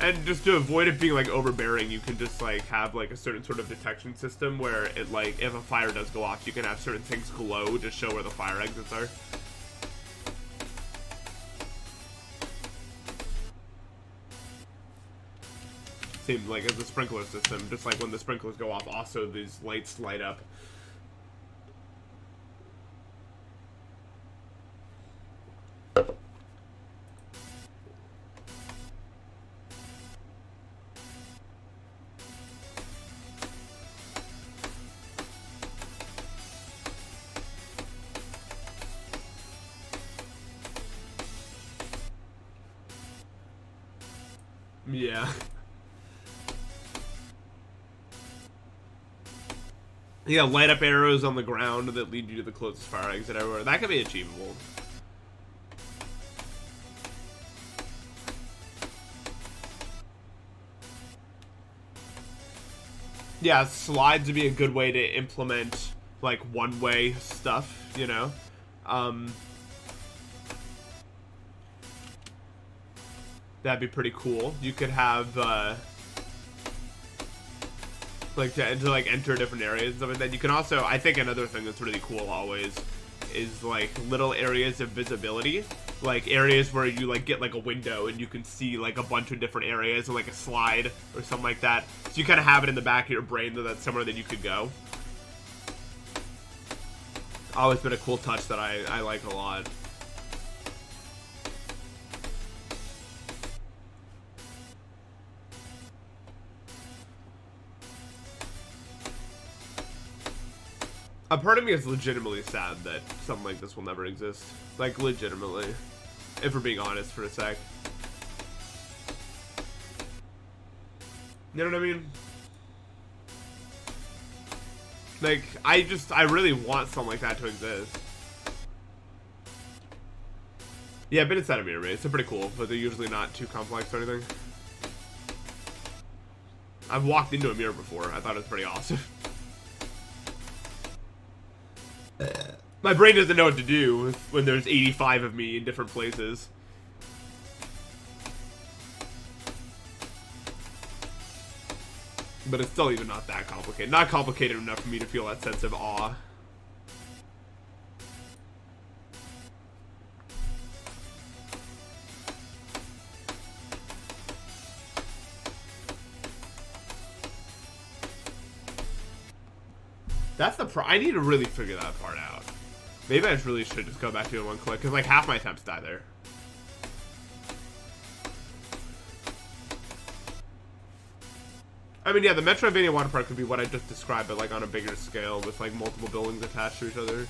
S1: And just to avoid it being like overbearing, you can just like have like a certain sort of detection system where it like if a fire does go off, you can have certain things glow to show where the fire exits are. Same like as the sprinkler system, just like when the sprinklers go off, also these lights light up. Yeah. Yeah, light up arrows on the ground that lead you to the closest fire exit everywhere. That could be achievable. Yeah, slides would be a good way to implement, like, one-way stuff, you know? That'd be pretty cool. You could have, like, to like, enter different areas and stuff like that. You can also, I think another thing that's really cool always is, like, little areas of visibility. Like, areas where you, like, get, like, a window and you can see, like, a bunch of different areas and, like, a slide or something like that. So you kind of have it in the back of your brain that that's somewhere that you could go. Always been a cool touch that I like a lot. A part of me is legitimately sad that something like this will never exist. Like, legitimately. If we're being honest for a sec. You know what I mean? Like, I really want something like that to exist. Yeah, I've been inside a mirror maze. They're pretty cool, but they're usually not too complex or anything. I've walked into a mirror before. I thought it was pretty awesome. My brain doesn't know what to do when there's 85 of me in different places. But it's still even not that complicated. Not complicated enough for me to feel that sense of awe. That's the I need to really figure that part out. Maybe I really should just go back to it one click, because like half my attempts die there. I mean, yeah, the Metroidvania water park could be what I just described, but like on a bigger scale with like multiple buildings attached to each other.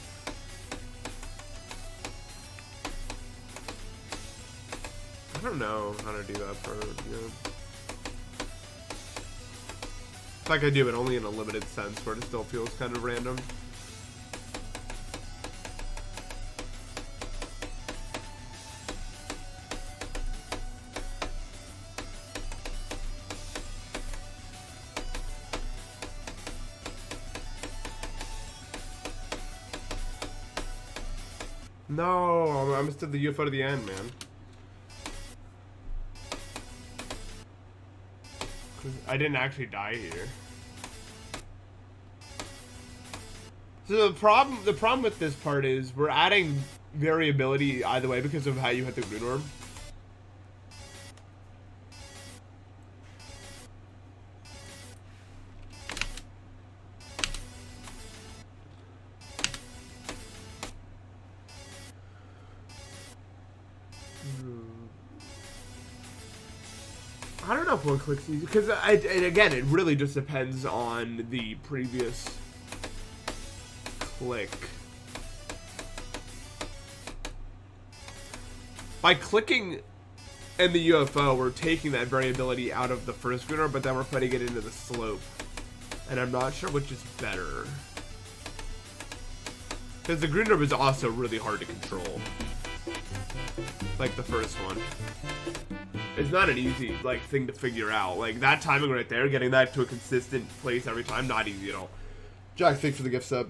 S1: I don't know how to do that part, yeah. It's like I do it only in a limited sense, where it still feels kind of random. No, I missed the UFO to the end, man. I didn't actually die here. So the problem with this part is we're adding variability either way because of how you hit the green orb. I don't know if one clicks easy because and again, it really just depends on the previous click. By clicking in the UFO, we're taking that variability out of the first green orb, but then we're putting it into the slope, and I'm not sure which is better. Because the green orb is also really hard to control, like the first one. It's not an easy, like, thing to figure out. Like, that timing right there, getting that to a consistent place every time, not easy at all. Jack, thanks for the gift sub.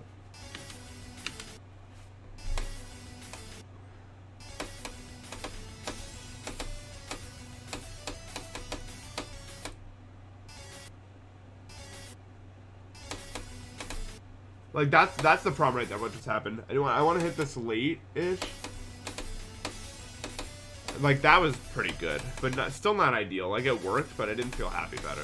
S1: Like, that's the problem right there, what just happened. Anyway, I want to hit this late-ish. Like, that was pretty good, but still not ideal. Like, it worked, but I didn't feel happy about it.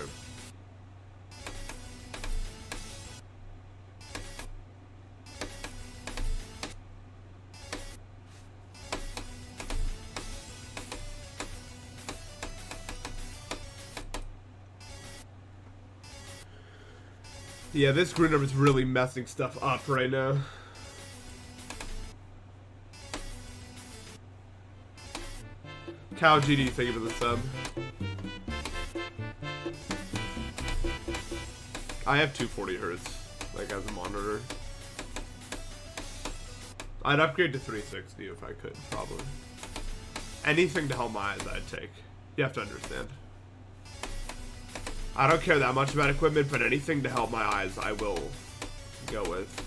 S1: Yeah, this grid number is really messing stuff up right now. Cal GD, thank you for the sub. I have 240 hertz, like, as a monitor. I'd upgrade to 360 if I could, probably. Anything to help my eyes, I'd take. You have to understand. I don't care that much about equipment, but anything to help my eyes, I will go with.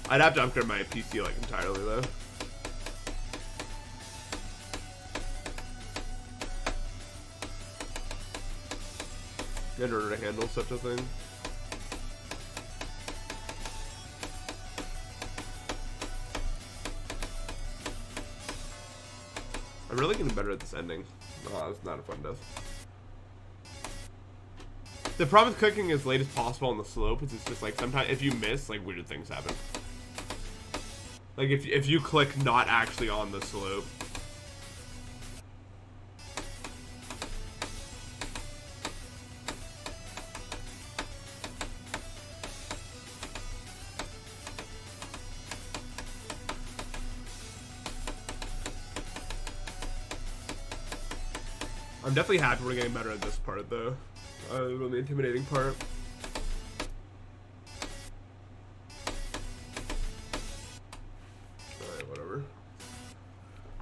S1: I'd have to upgrade my PC, like, entirely, though. In order to handle such a thing. I'm really getting better at this ending. Oh, that's not a fun death. The problem with clicking as late as possible on the slope is it's just like sometimes if you miss, like weird things happen. Like if you click not actually on the slope. I'm definitely happy we're getting better at this part, though. The really intimidating part. Alright, whatever.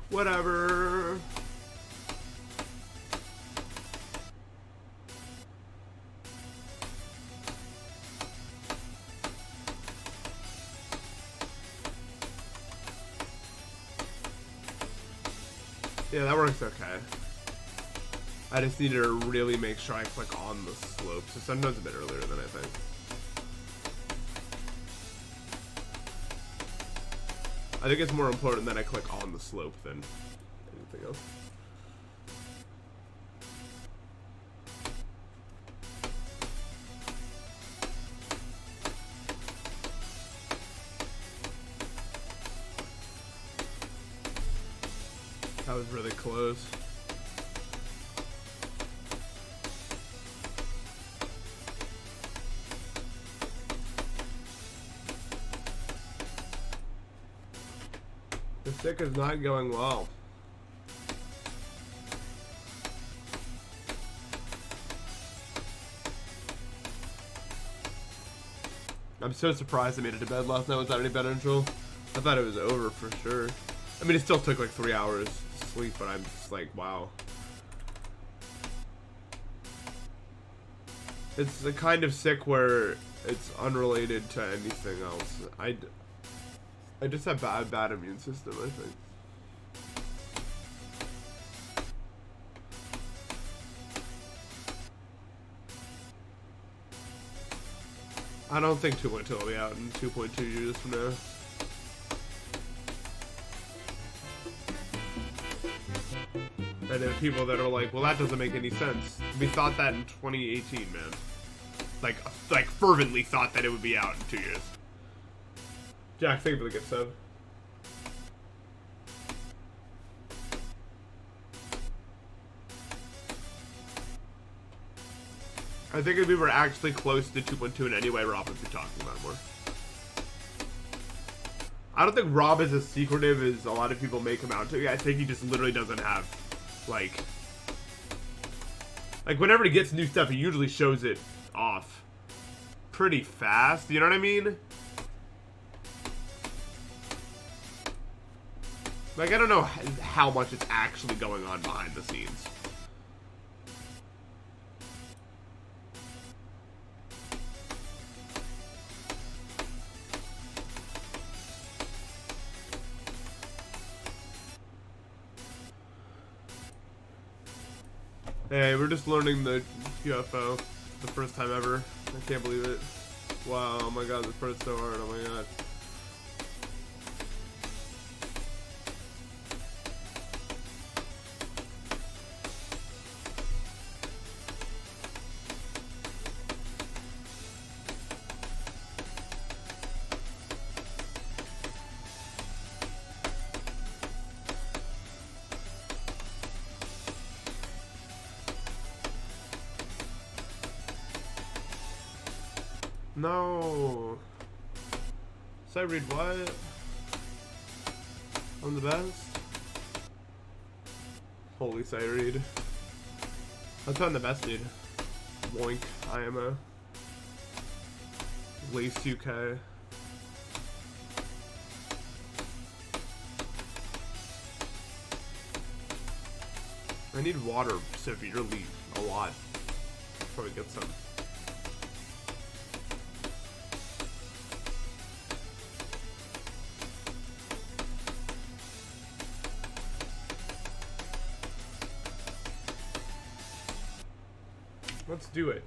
S1: Whatever. Yeah, that works okay. I just need to really make sure I click on the slope, so sometimes a bit earlier than I think. I think it's more important that I click on the slope than anything else. That was really close. The stick is not going well. I'm so surprised I made it to bed last night without any bed control. I thought it was over for sure. I mean, it still took like 3 hours to sleep, but I'm just like, wow. It's the kind of sick where it's unrelated to anything else. I just have bad immune system, I think. I don't think 2.2 will be out in 2.2 years from now. And there are people that are like, well, that doesn't make any sense. We thought that in 2018, man. Like fervently thought that it would be out in 2 years. Jack, thank you for the gift sub. I think if we were actually close to 2.2 in any way, Rob would be talking about more. I don't think Rob is as secretive as a lot of people make him out to. I think he just literally doesn't have, like whenever he gets new stuff, he usually shows it off pretty fast. You know what I mean? Like, I don't know how much it's actually going on behind the scenes. Hey, we're just learning the UFO. The first time ever. I can't believe it. Wow, oh my god, this part's so hard, oh my god. No. Sight read what? I'm the best? Holy sight read. That's not the best, dude. Boink. I am a Lace UK. I need water severely a lot. Probably get some. Let's do it.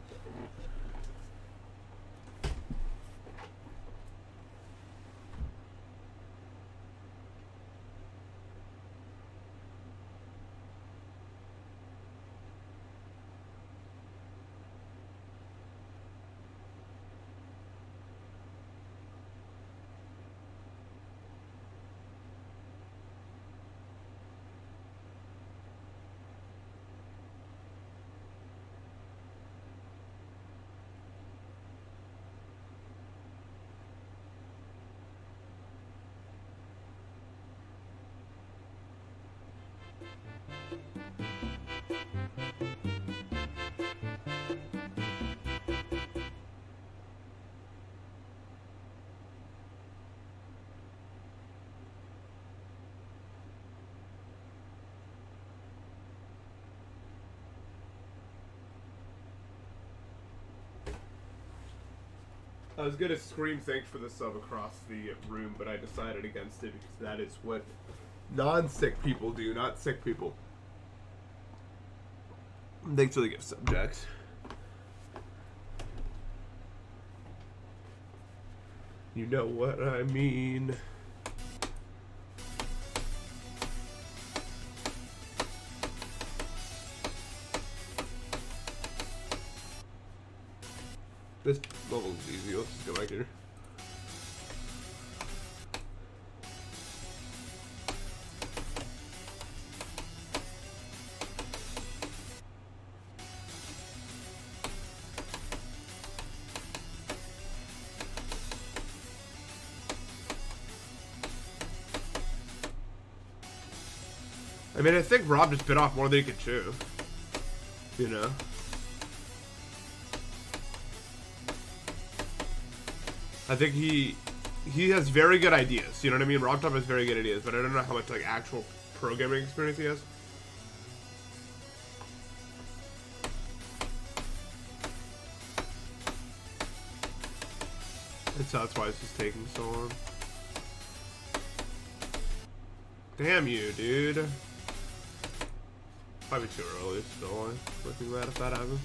S1: I was gonna scream thanks for the sub across the room, but I decided against it because that is what non-sick people do, not sick people. Thanks for the gift subject. You know what I mean. This level is easy. Let's just go back here. I mean, I think Rob just bit off more than he could chew. You know? I think he has very good ideas. You know what I mean? Rob Top has very good ideas, but I don't know how much like actual programming experience he has. And so that's why it's just taking so long. Damn you, dude. Probably too early still. I'm looking mad if that happens.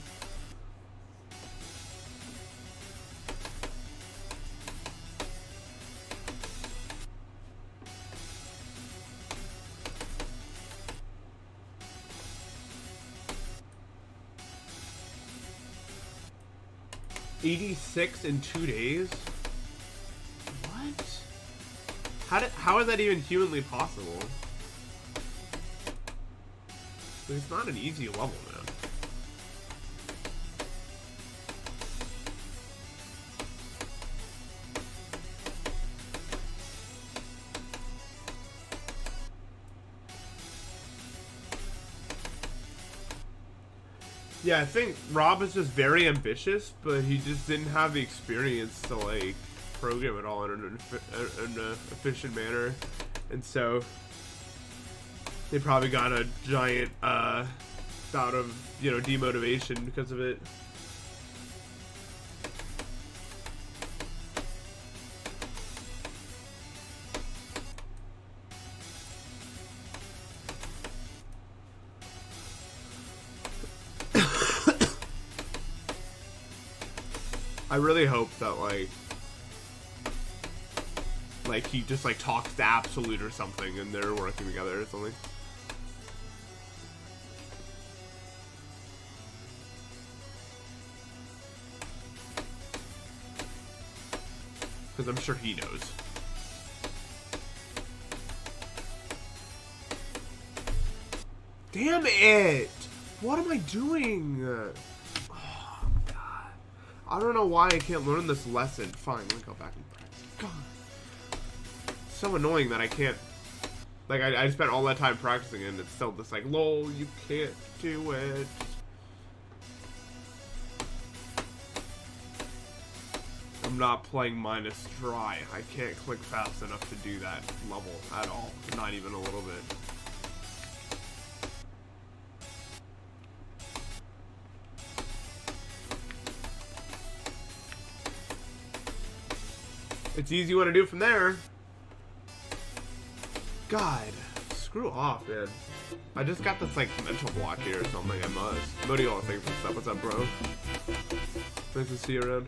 S1: $86 in 2 days? What? How is that even humanly possible? It's not an easy level, man. Yeah, I think Rob is just very ambitious, but he just didn't have the experience to like program it all in an efficient manner, and so they probably got a giant bout of, you know, demotivation because of it. I really hope that, like he just, like, talks to Absolute or something and they're working together or something. Because I'm sure he knows. Damn it! What am I doing? Oh, God. I don't know why I can't learn this lesson. Fine, let me go back and practice. God. It's so annoying that I can't... Like, I spent all that time practicing and it's still just like, lol, you can't do it. I'm not playing minus try. I can't click fast enough to do that level at all. Not even a little bit. It's easy what to do from there. God, screw off, man. I just got this, like, mental block here or something. I must. What do you all think of stuff? What's up, bro? Nice to see you around.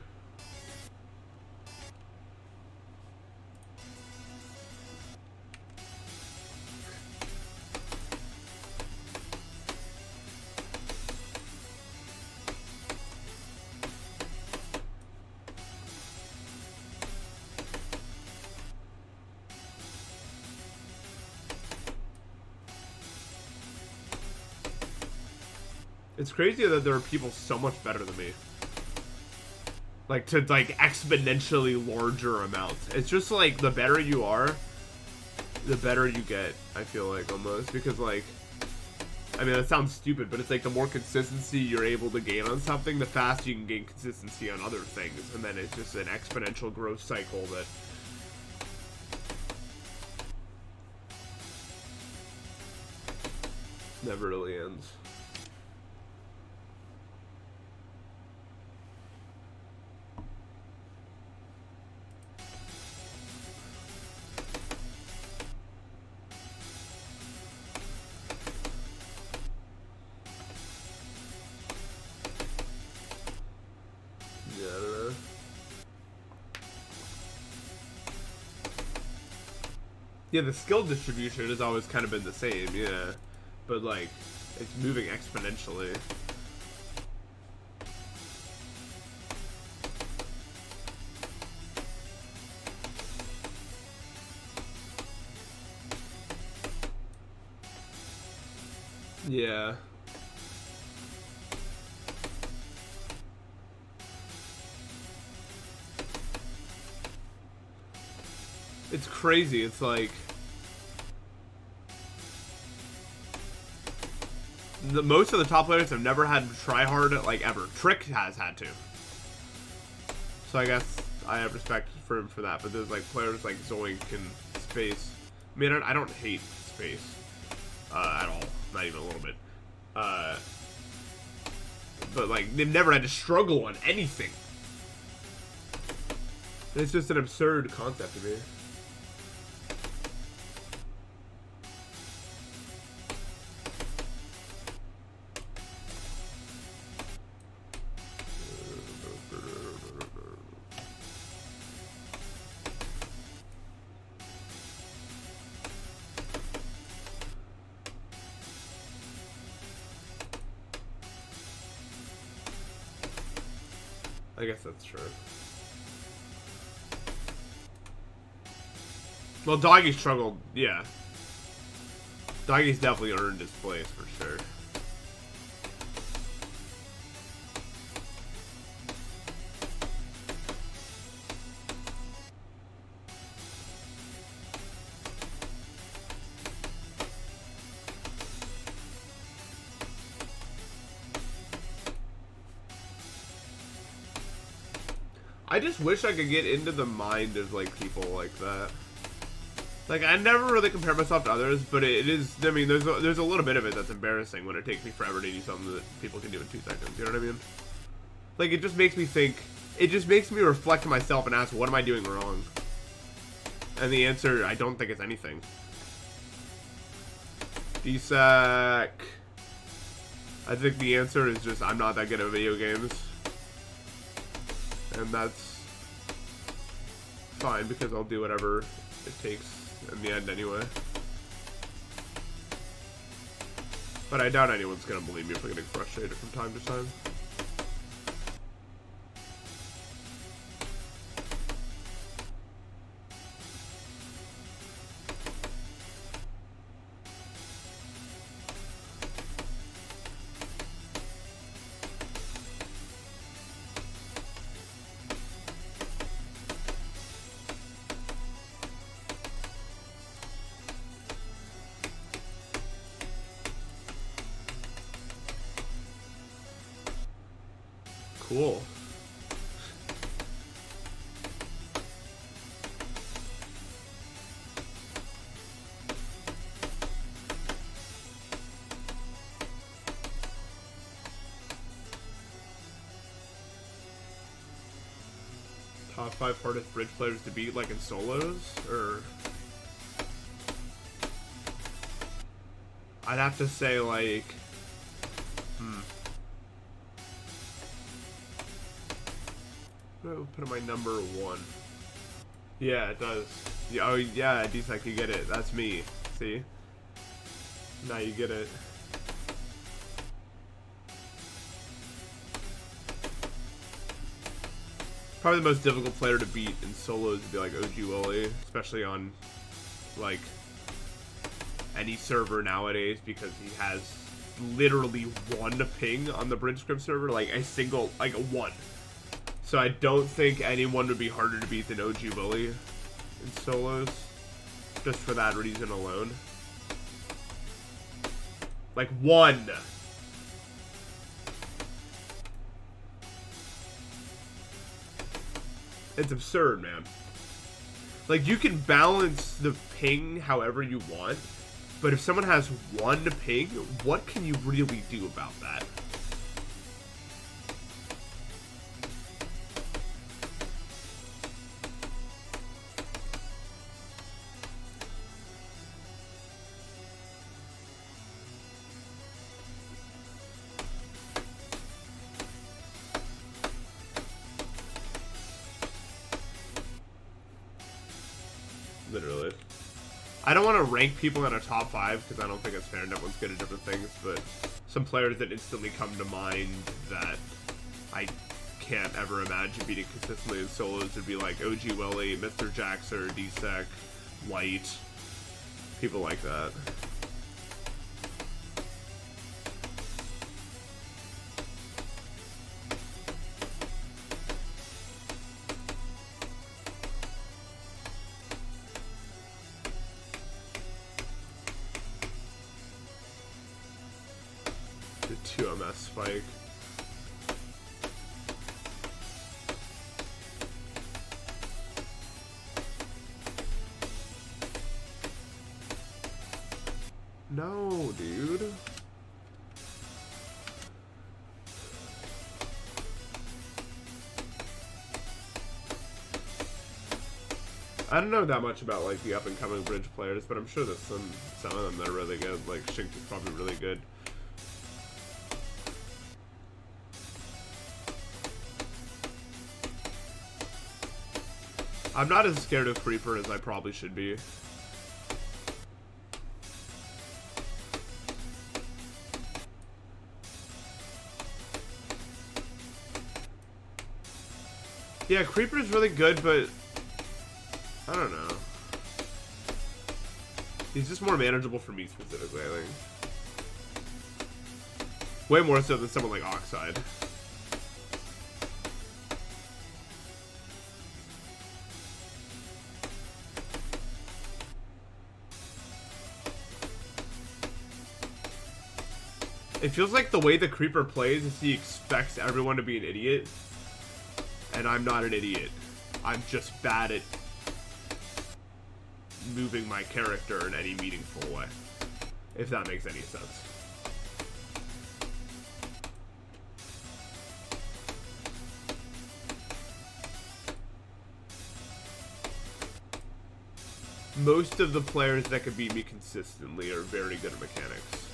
S1: It's crazy that there are people so much better than me. Like, to, like, exponentially larger amounts. It's just, like, the better you are, the better you get, I feel like, almost. Because, like, I mean, that sounds stupid, but it's like the more consistency you're able to gain on something, the faster you can gain consistency on other things. And then it's just an exponential growth cycle that... never really ends. Yeah, the skill distribution has always kind of been the same, yeah. But, like, it's moving exponentially. Yeah. It's crazy. It's like... most of the top players have never had to try hard, like, ever. Trick has had to. So I guess I have respect for him for that. But there's, like, players like Zoink and Space. I mean, I don't hate Space. At all. Not even a little bit. But, like, they've never had to struggle on anything. It's just an absurd concept to me. I guess that's true. Well, Doggy struggled, yeah. Doggy's definitely earned his place, for sure. I just wish I could get into the mind of, like, people like that. Like, I never really compare myself to others, but it is, I mean, there's a little bit of it that's embarrassing when it takes me forever to do something that people can do in 2 seconds, you know what I mean? Like, it just makes me think, it just makes me reflect to myself and ask, what am I doing wrong? And the answer, I don't think it's anything. DSAC. I think the answer is just, I'm not that good at video games. and that's fine because I'll do whatever it takes in the end anyway. But I doubt anyone's gonna believe me if I'm getting frustrated from time to time. Cool. Top 5 hardest bridge players to beat, like in solos, or I'd have to say like, put in my number 1. Yeah, it does. Yeah, oh yeah, D-Sec, you get it. That's me. See? Now you get it. Probably the most difficult player to beat in solos would be like YYYY, especially on like any server nowadays, because he has literally 1 ping on the bridge script server, like a single, like a 1. So I don't think anyone would be harder to beat than YYYY in solos, just for that reason alone. Like 1. It's absurd, man. Like, you can balance the ping however you want, but if someone has 1 ping, what can you really do about that? Literally. I don't want to rank people in a top 5 because I don't think it's fair and everyone's good at different things, but some players that instantly come to mind that I can't ever imagine beating consistently in solos would be like YYYY, Mr. Jaxer, D-Sec, White, people like that. The 2MS spike. No, dude. I don't know that much about like the up and coming bridge players, but I'm sure there's some of them that are really good. Like Shink is probably really good. I'm not as scared of Creeper as I probably should be. Yeah, Creeper's really good, but I don't know. He's just more manageable for me specifically, I think. Way more so than someone like Oxide. It feels like the way the Creeper plays is he expects everyone to be an idiot. And I'm not an idiot. I'm just bad at moving my character in any meaningful way. If that makes any sense. Most of the players that can beat me consistently are very good at mechanics.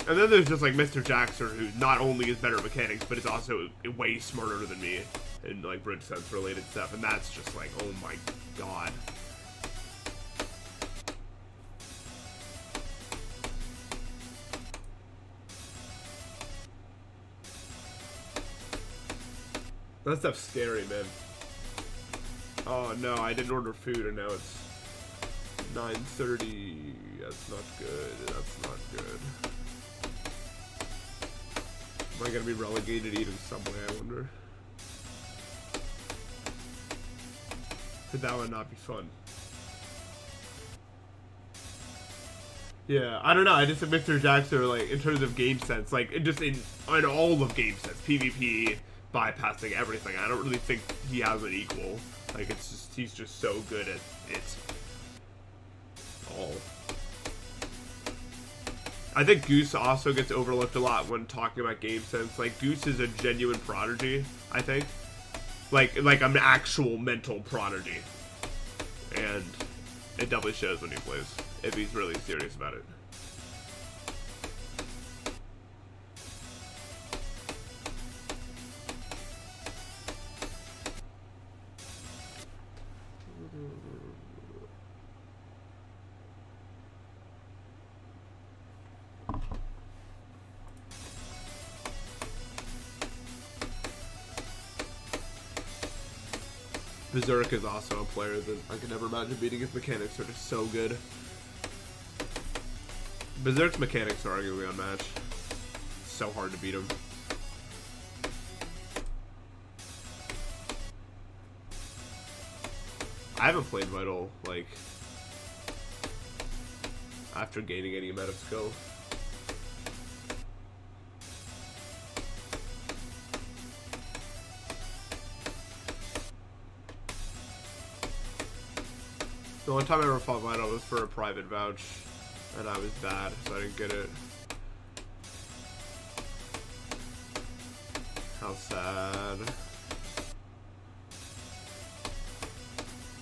S1: And then there's just like Mr. Jackson, who not only is better at mechanics, but is also way smarter than me in like bridge sense related stuff, and that's just like, oh my god. That stuff's scary, man. Oh no, I didn't order food and now it's 9:30. That's not good. That's not good. Am I gonna be relegated to eating Subway, I wonder? Could that would not be fun. Yeah, I don't know. I just think Mr. Jackson, like, in terms of game sense, like, just in all of game sense, PvP, bypassing everything, I don't really think he has an equal. Like, it's just, he's just so good at it all. I think Goose also gets overlooked a lot when talking about game sense. Like, Goose is a genuine prodigy, I think. Like an actual mental prodigy. And it definitely shows when he plays, if he's really serious about it. Berserk is also a player that I could never imagine beating. His mechanics are just so good. Berserk's mechanics are arguably unmatched. It's so hard to beat him. I haven't played Vital, like, after gaining any amount of skill. The only time I ever fought Vital was for a private vouch, and I was bad, so I didn't get it. How sad.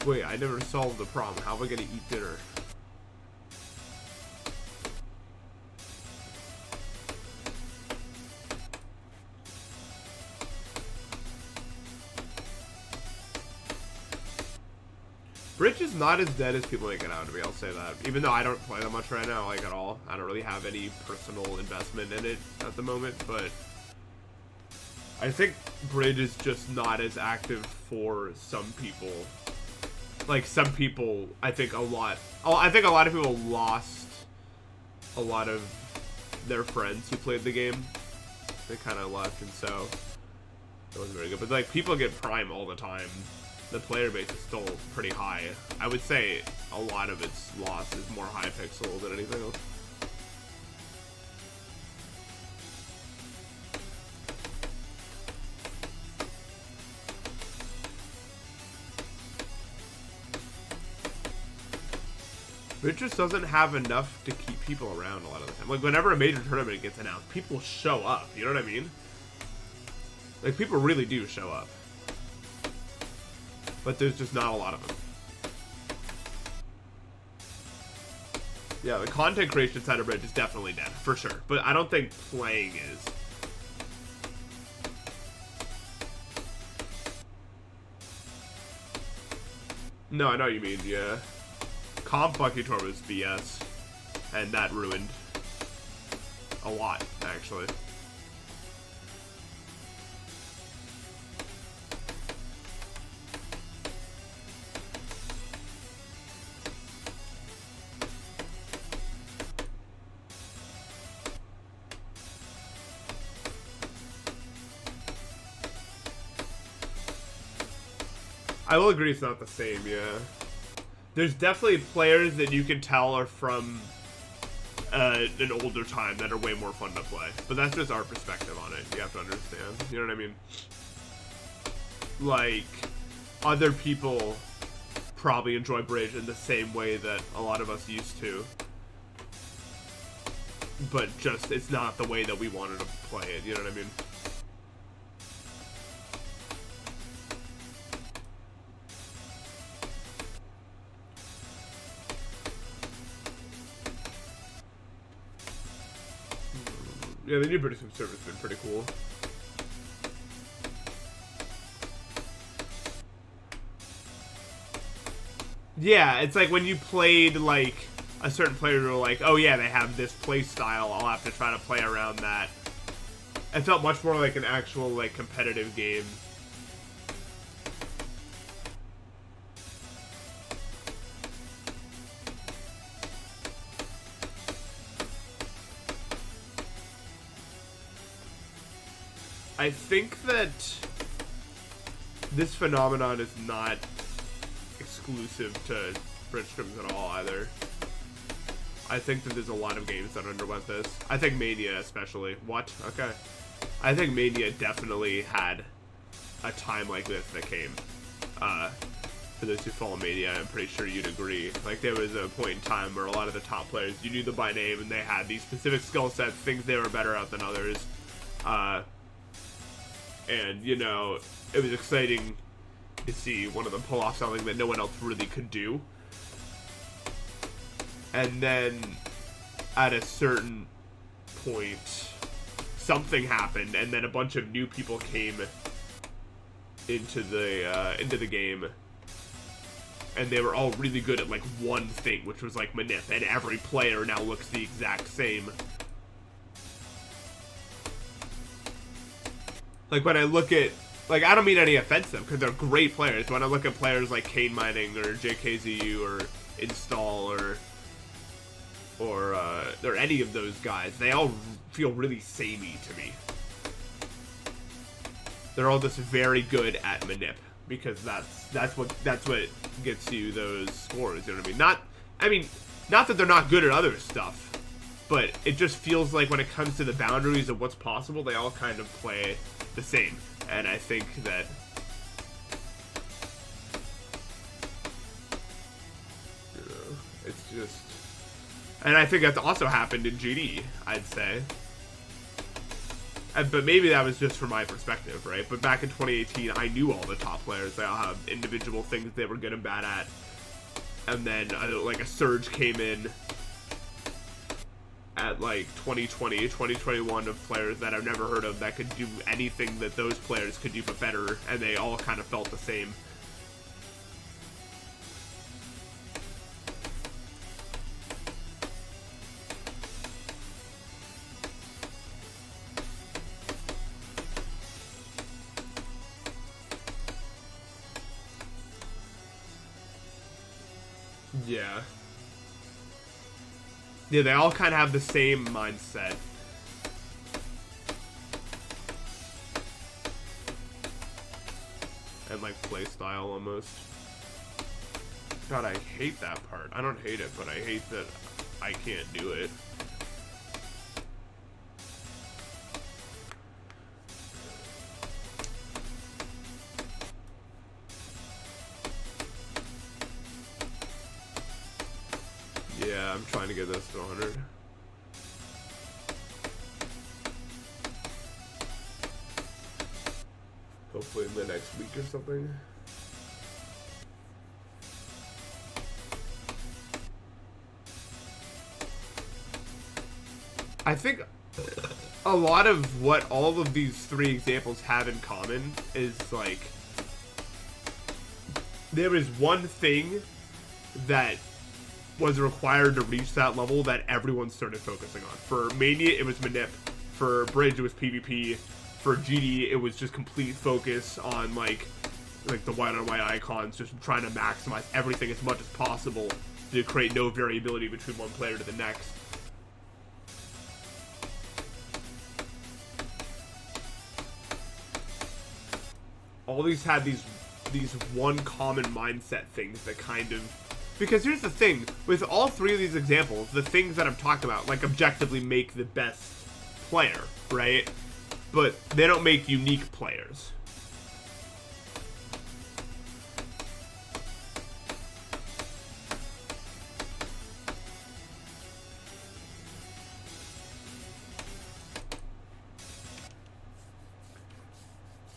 S1: Wait, I never solved the problem. How am I gonna eat dinner? Bridge is not as dead as people make it out to be, I'll say that. Even though I don't play that much right now, like, at all. I don't really have any personal investment in it at the moment, but I think Bridge is just not as active for some people. Like, some people, I think a lot of people lost a lot of their friends who played the game. They kind of left, and so it wasn't very good. But, like, people get Prime all the time. The player base is still pretty high. I would say a lot of its loss is more high pixel than anything else. It just doesn't have enough to keep people around a lot of the time. Like, whenever a major tournament gets announced, people show up. You know what I mean? Like, people really do show up. But there's just not a lot of them. Yeah, the content creation side of Bridge is definitely dead, for sure. But I don't think playing is. No, I know what you mean, yeah. Comp Bucky Tour was BS. And that ruined a lot, actually. I will agree it's not the same, yeah. There's definitely players that you can tell are from an older time that are way more fun to play. But that's just our perspective on it, you have to understand. You know what I mean? Like, other people probably enjoy Bridge in the same way that a lot of us used to. But just, it's not the way that we wanted to play it, you know what I mean? Yeah, the new British server's been pretty cool. Yeah, it's like when you played, like, a certain player who were like, oh yeah, they have this play style, I'll have to try to play around that. It felt much more like an actual, like, competitive game. I think that this phenomenon is not exclusive to British scrims at all either. I think that there's a lot of games that underwent this. I think Mania especially. What? Okay. I think Mania definitely had a time like this that came. For those who follow Mania, I'm pretty sure you'd agree. Like, there was a point in time where a lot of the top players, you knew them by name, and they had these specific skill sets, things they were better at than others. And, you know, it was exciting to see one of them pull off something that no one else really could do. And then, at a certain point, something happened, and then a bunch of new people came into the game, and they were all really good at, like, one thing, which was, like, Manip, and every player now looks the exact same. Like, when I look at, like, I don't mean any offense to them, because they're great players. When I look at players like Kane Mining, or JKZU, or Install, or any of those guys, they all feel really samey to me. They're all just very good at Manip, because that's what gets you those scores, you know what I mean? Not that they're not good at other stuff, but it just feels like when it comes to the boundaries of what's possible, they all kind of play the same. And I think that it's just, and I think that's also happened in GD, I'd say. But maybe that was just from my perspective, right? But back in 2018, I knew all the top players. They all have individual things they were good and bad at. And then, like, a surge came in at, like, 2020, 2021 of players that I've never heard of that could do anything that those players could do but better. And they all kind of felt the same. Yeah. Yeah, they all kind of have the same mindset. And, like, play style almost. God, I hate that part. I don't hate it, but I hate that I can't do it. Yeah, I'm trying to get this to 100. Hopefully in the next week or something. I think a lot of what all of these three examples have in common is, like, there was one thing that was required to reach that level that everyone started focusing on. For Mania, it was Manip. For Bridge, it was PvP. For GD, it was just complete focus on, like the white-on-white icons, just trying to maximize everything as much as possible to create no variability between one player to the next. All these had these one common mindset things that kind of, because here's the thing, with all three of these examples, the things that I'm talking about, like, objectively make the best player, right? But they don't make unique players.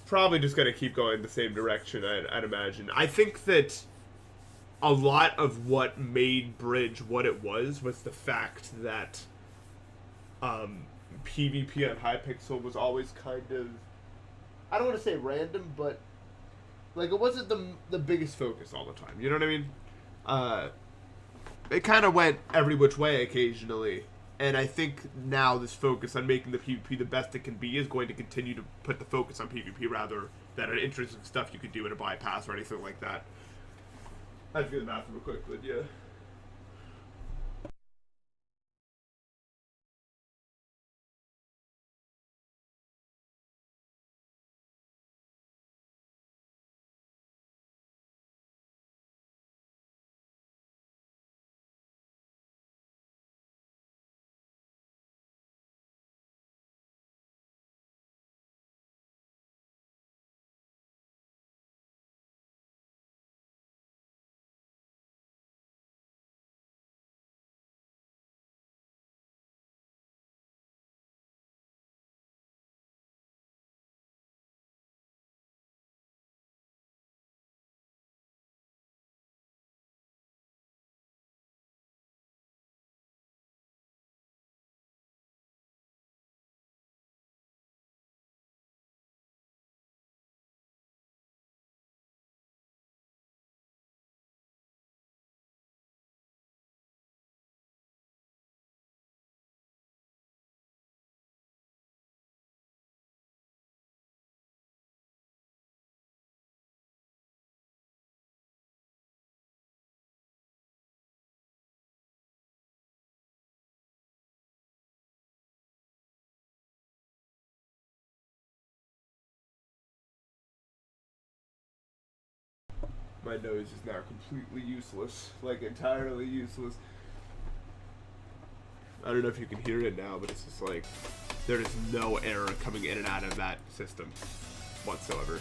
S1: Probably just gonna keep going the same direction, I'd imagine. I think that a lot of what made Bridge what it was the fact that PvP on Hypixel was always kind of, I don't want to say random, but like it wasn't the biggest focus all the time. You know what I mean? It kind of went every which way occasionally. And I think now this focus on making the PvP the best it can be is going to continue to put the focus on PvP rather than an interesting stuff you could do in a bypass or anything like that. I have to do the math real quick, but yeah. My nose is now completely useless. Like, entirely useless. I don't know if you can hear it now, but it's just like, there is no air coming in and out of that system whatsoever.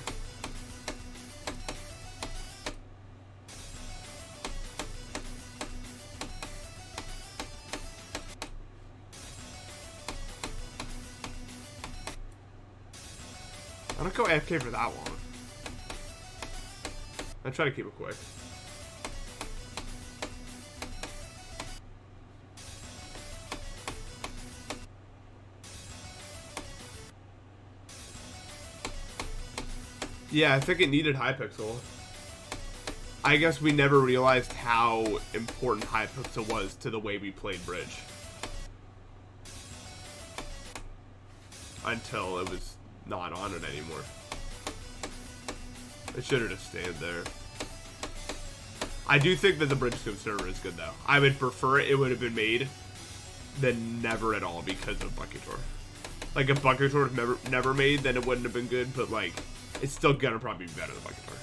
S1: I don't go AFK for that long. I try to keep it quick. Yeah, I think it needed Hypixel. I guess we never realized how important Hypixel was to the way we played Bridge. Until it was not on it anymore. It should have just stayed there. I do think that the Bridge Scope server is good though. I would prefer it would have been made than never at all because of Bucket Tour. Like if Bucket Tour was never made, then it wouldn't have been good, but like it's still gonna probably be better than Bucket Tour.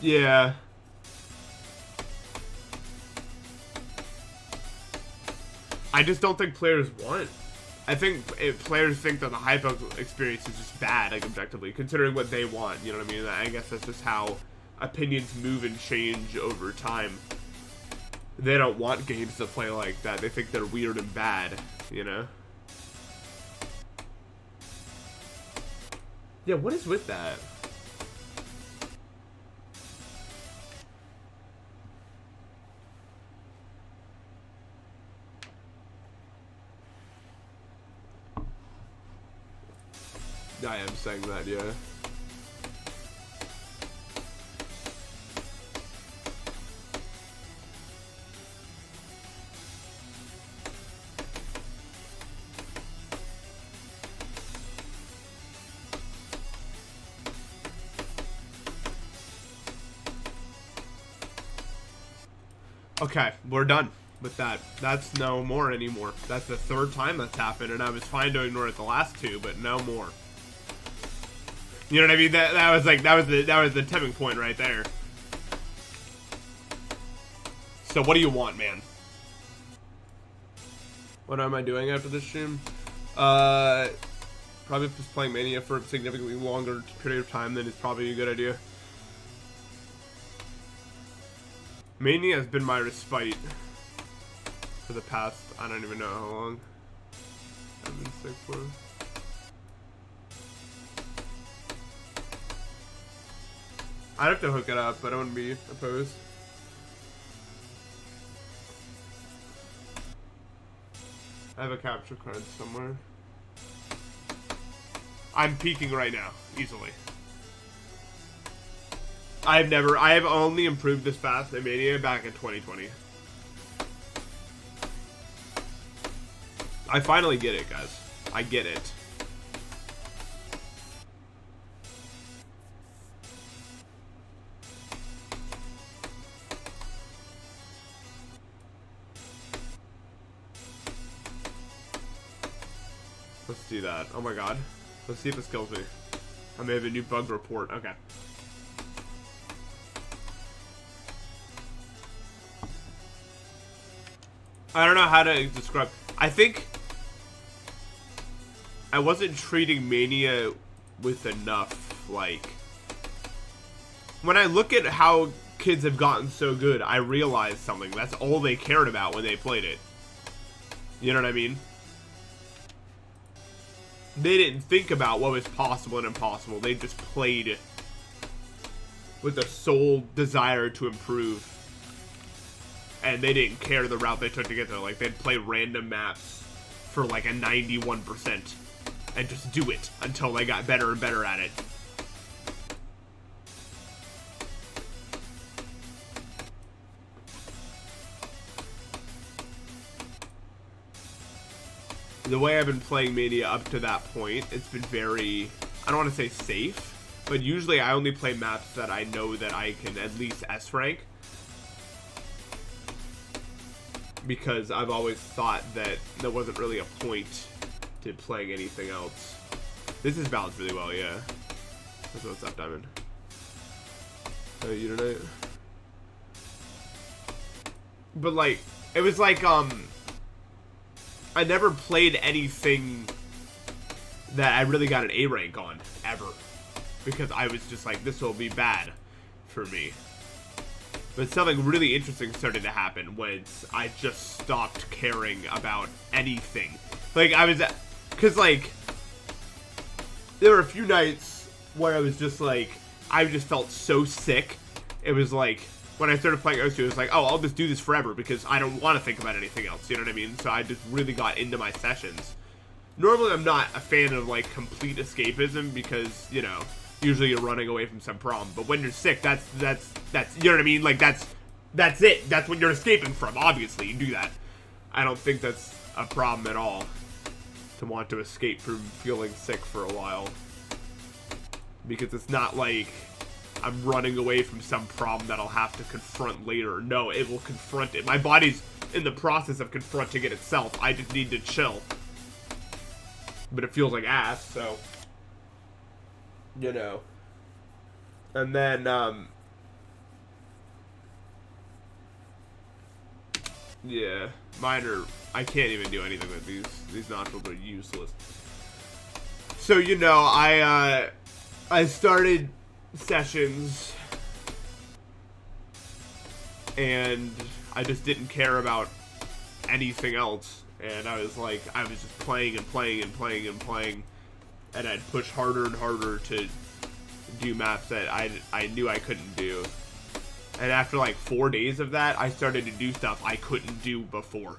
S1: Yeah. I just don't think players want. I think players think that the Hypixel experience is just bad, like objectively, considering what they want. You know what I mean? I guess that's just how opinions move and change over time. They don't want games to play like that. They think they're weird and bad, you know? Yeah, what is with that? I am saying that, yeah. Okay, we're done with that. That's no more anymore. That's the third time that's happened, and I was fine to ignore it the last two, but no more. You know what I mean? That was like that was the tipping point right there. So what do you want, man? What am I doing after this stream? Probably just playing Mania for a significantly longer period of time than is probably a good idea. Mania has been my respite for the past, I don't even know how long. I've been sick for. I'd have to hook it up, but I wouldn't be opposed. I have a capture card somewhere. I'm peaking right now, easily. I have only improved this fast in Mania back in 2020. I finally get it, guys. I get it. Let's do that. Oh my god. Let's see if this kills me. I may have a new bug report. Okay. I don't know how to describe. I think I wasn't treating Mania with enough, like, when I look at how kids have gotten so good, I realize something. That's all they cared about when they played it. You know what I mean? They didn't think about what was possible and impossible. They just played with a sole desire to improve. And they didn't care the route they took to get there. Like, they'd play random maps for like a 91% and just do it until they got better and better at it. The way I've been playing Mania up to that point, it's been very, I don't want to say safe, but usually I only play maps that I know that I can at least S rank. Because I've always thought that there wasn't really a point to playing anything else. This is balanced really well, yeah. That's what's up, Diamond. You tonight. But like, it was like, I never played anything that I really got an A rank on, ever. Because I was just like, this will be bad for me. But something really interesting started to happen once I just stopped caring about anything. Like, I was, because like, there were a few nights where I was just like, I just felt so sick. It was like, when I started playing O2, it was like, oh, I'll just do this forever because I don't want to think about anything else, you know what I mean? So I just really got into my sessions. Normally, I'm not a fan of, like, complete escapism because, you know, usually you're running away from some problem. But when you're sick, that's you know what I mean? Like, that's it. That's what you're escaping from, obviously. You do that. I don't think that's a problem at all, to want to escape from feeling sick for a while. Because it's not like I'm running away from some problem that I'll have to confront later. No, it will confront it. My body's in the process of confronting it itself. I just need to chill. But it feels like ass, so, you know. And then, yeah, mine are, I can't even do anything with these nostrils are useless. So, you know, I started sessions, and I just didn't care about anything else, and I was like, I was just playing and playing and playing and playing, and I'd push harder and harder to do maps that I knew I couldn't do. And after like 4 days of that, I started to do stuff I couldn't do before.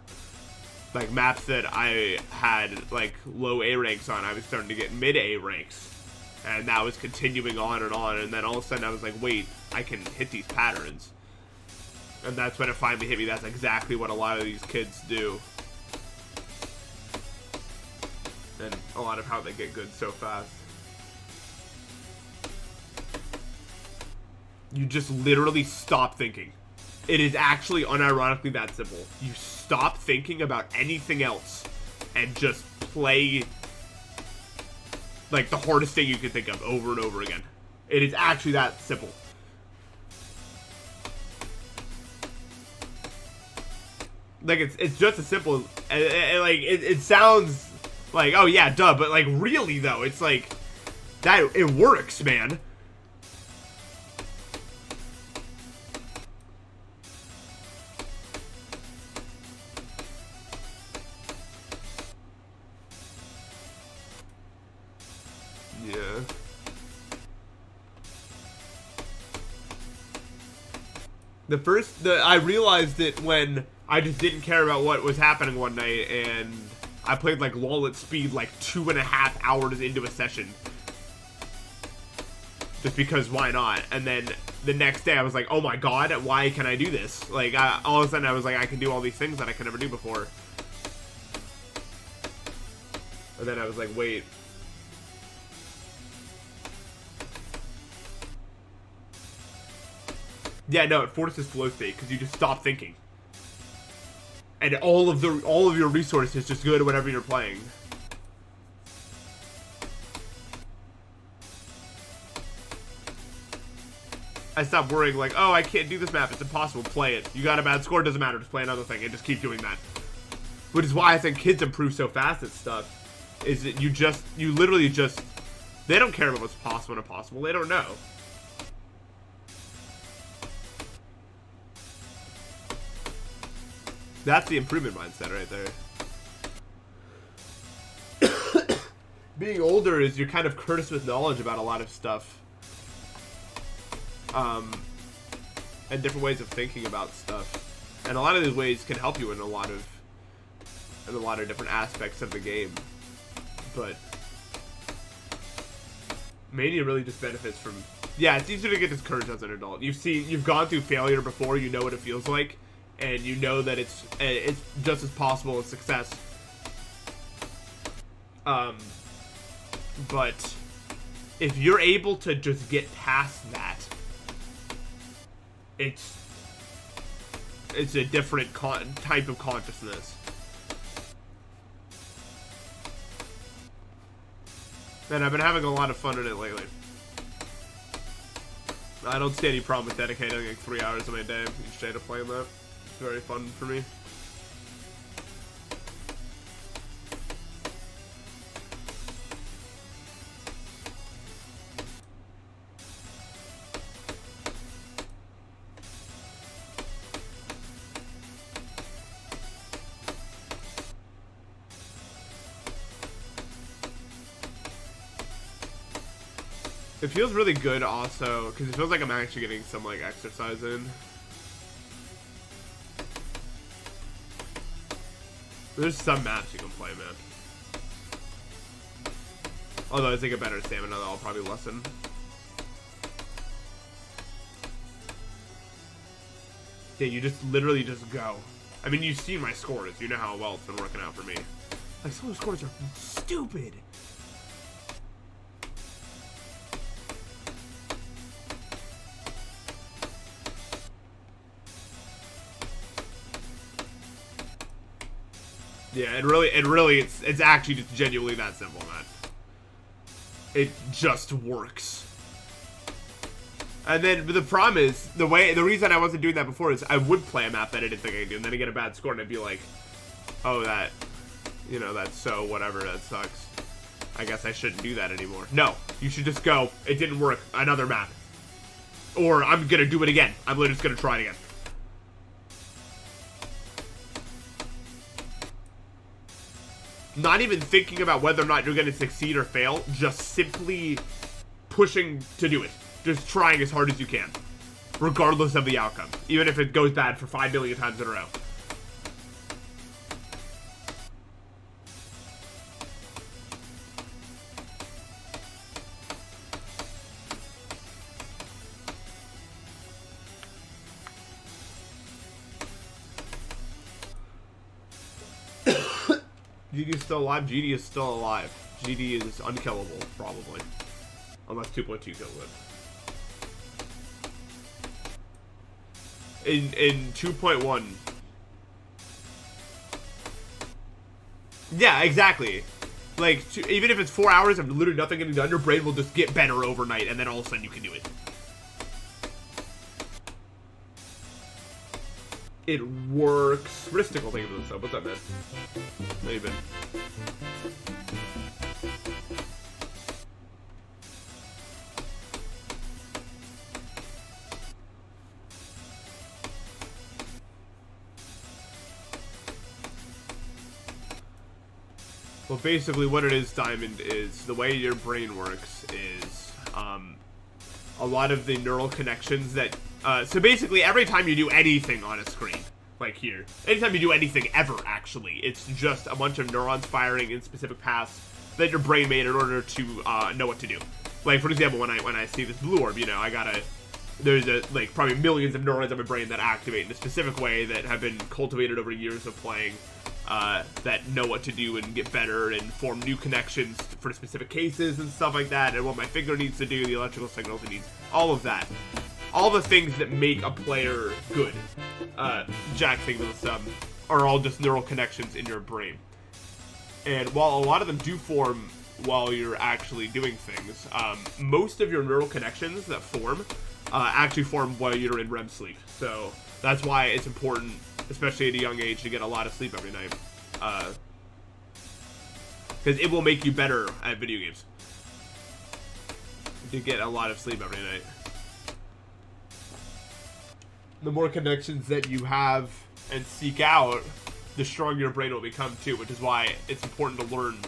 S1: Like maps that I had like low A ranks on, I was starting to get mid A ranks. And that was continuing on, and then all of a sudden I was like, wait, I can hit these patterns. And that's when it finally hit me. That's exactly what a lot of these kids do. And a lot of how they get good so fast. You just literally stop thinking. It is actually unironically that simple. You stop thinking about anything else and just play like the hardest thing you can think of over and over again. It is actually that simple. Like it's just as simple. Like it sounds like, oh yeah, duh, but like really though, it's like that. It works, man. I realized it when I just didn't care about what was happening one night, and I played like LOL at speed like 2.5 hours into a session. Just because why not? And then the next day I was like, oh my god, why can I do this? Like, all of a sudden I was like, I can do all these things that I could never do before. And then I was like, wait. Yeah, no, it forces flow state because you just stop thinking. And all of your resources just go to whatever you're playing. I stopped worrying like, oh, I can't do this map, it's impossible, play it. You got a bad score, doesn't matter, just play another thing and just keep doing that. Which is why I think kids improve so fast at stuff. Is that you literally just, they don't care about what's possible and impossible, they don't know. That's the improvement mindset right there. Being older is you're kind of cursed with knowledge about a lot of stuff. And different ways of thinking about stuff. And a lot of these ways can help you in a lot of different aspects of the game. But Mania really just benefits from, yeah, it's easier to get discouraged as an adult. You've gone through failure before, you know what it feels like, and you know that it's just as possible as success. But if you're able to just get past that, it's a different type of consciousness. And I've been having a lot of fun in it lately. I don't see any problem with dedicating like 3 hours of my day each day to playing that. It's very fun for me. It feels really good also, because it feels like I'm actually getting some like exercise in. There's some maps you can play, man. Although I think a better stamina that'll probably lessen. Yeah, you just literally just go. I mean, you've seen my scores. You know how well it's been working out for me. Like, some of the scores are stupid. Yeah, it's actually just genuinely that simple, man. It just works. And then the problem is, the reason I wasn't doing that before is I would play a map that I didn't think I could do, and then I get a bad score, and I'd be like, oh, that, you know, that's so whatever, that sucks. I guess I shouldn't do that anymore. No, you should just go, it didn't work, another map. Or I'm gonna do it again. I'm literally just gonna try it again. Not even thinking about whether or not you're going to succeed or fail, just simply pushing to do it. Just trying as hard as you can, regardless of the outcome, even if it goes bad for 5 million times in a row. GD is still alive? GD is still alive. GD is unkillable, probably. Unless 2.2 kills it. In 2.1. Yeah, exactly. Like, even if it's 4 hours of literally nothing getting done, your brain will just get better overnight, and then all of a sudden you can do it. It works. Ristical, thank you for the sub. What's up, man? How you been? Well, basically what it is, Diamond, is the way your brain works is a lot of the neural connections that So basically, every time you do anything on a screen, like here, anytime you do anything ever, actually, it's just a bunch of neurons firing in specific paths that your brain made in order to know what to do. Like, for example, when I see this blue orb, you know, there's like probably millions of neurons in my brain that activate in a specific way that have been cultivated over years of playing, that know what to do and get better and form new connections for specific cases and stuff like that, and what my finger needs to do, the electrical signals it needs, all of that. All the things that make a player good, Jack signals, are all just neural connections in your brain. And while a lot of them do form while you're actually doing things, most of your neural connections that form actually form while you're in REM sleep. So that's why it's important, especially at a young age, to get a lot of sleep every night. Because it will make you better at video games. To get a lot of sleep every night. The more connections that you have and seek out, the stronger your brain will become too, which is why it's important to learn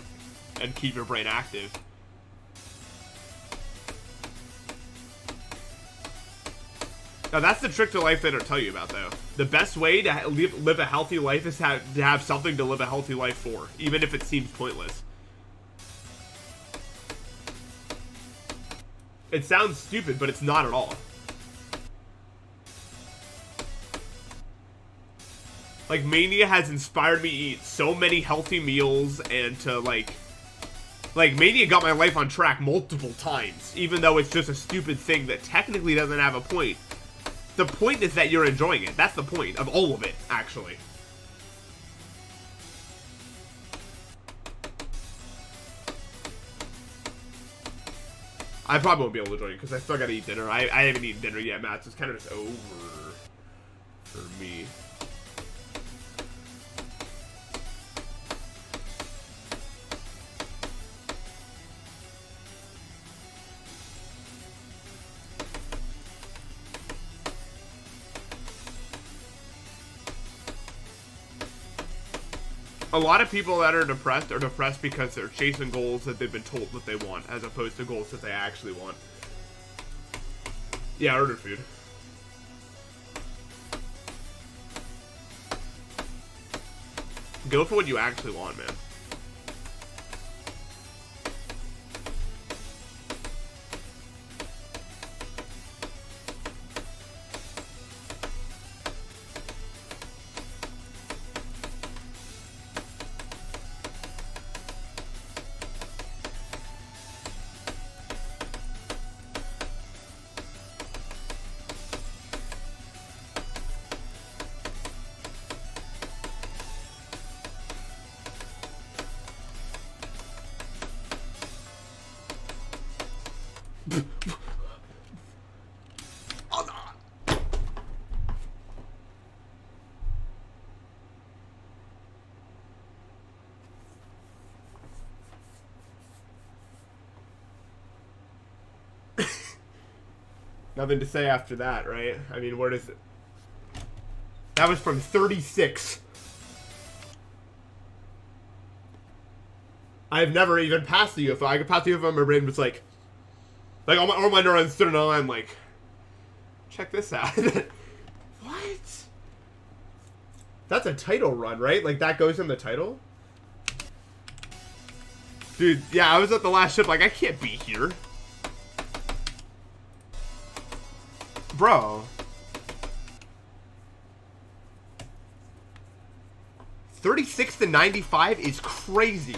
S1: and keep your brain active. Now that's the trick to life they don't tell you about, though. The best way to live a healthy life is to have something to live a healthy life for, even if it seems pointless. It sounds stupid, but it's not at all. Like, Mania has inspired me to eat so many healthy meals and to, like, Mania got my life on track multiple times, even though it's just a stupid thing that technically doesn't have a point. The point is that you're enjoying it. That's the point of all of it, actually. I probably won't be able to join you because I still gotta eat dinner. I haven't eaten dinner yet, Matt, so it's kind of just over for me. A lot of people that are depressed because they're chasing goals that they've been told that they want, as opposed to goals that they actually want. Yeah, I ordered food. Go for what you actually want, man. Nothing to say after that, right? I mean, where does it... That was from 36. I've never even passed the UFO. I could pass the UFO, my brain was like all my neurons stood in a line like, check this out. What? That's a title run, right? Like, that goes in the title? Dude, yeah, I was at the last ship like, I can't be here. Bro. 36 to 95 is crazy.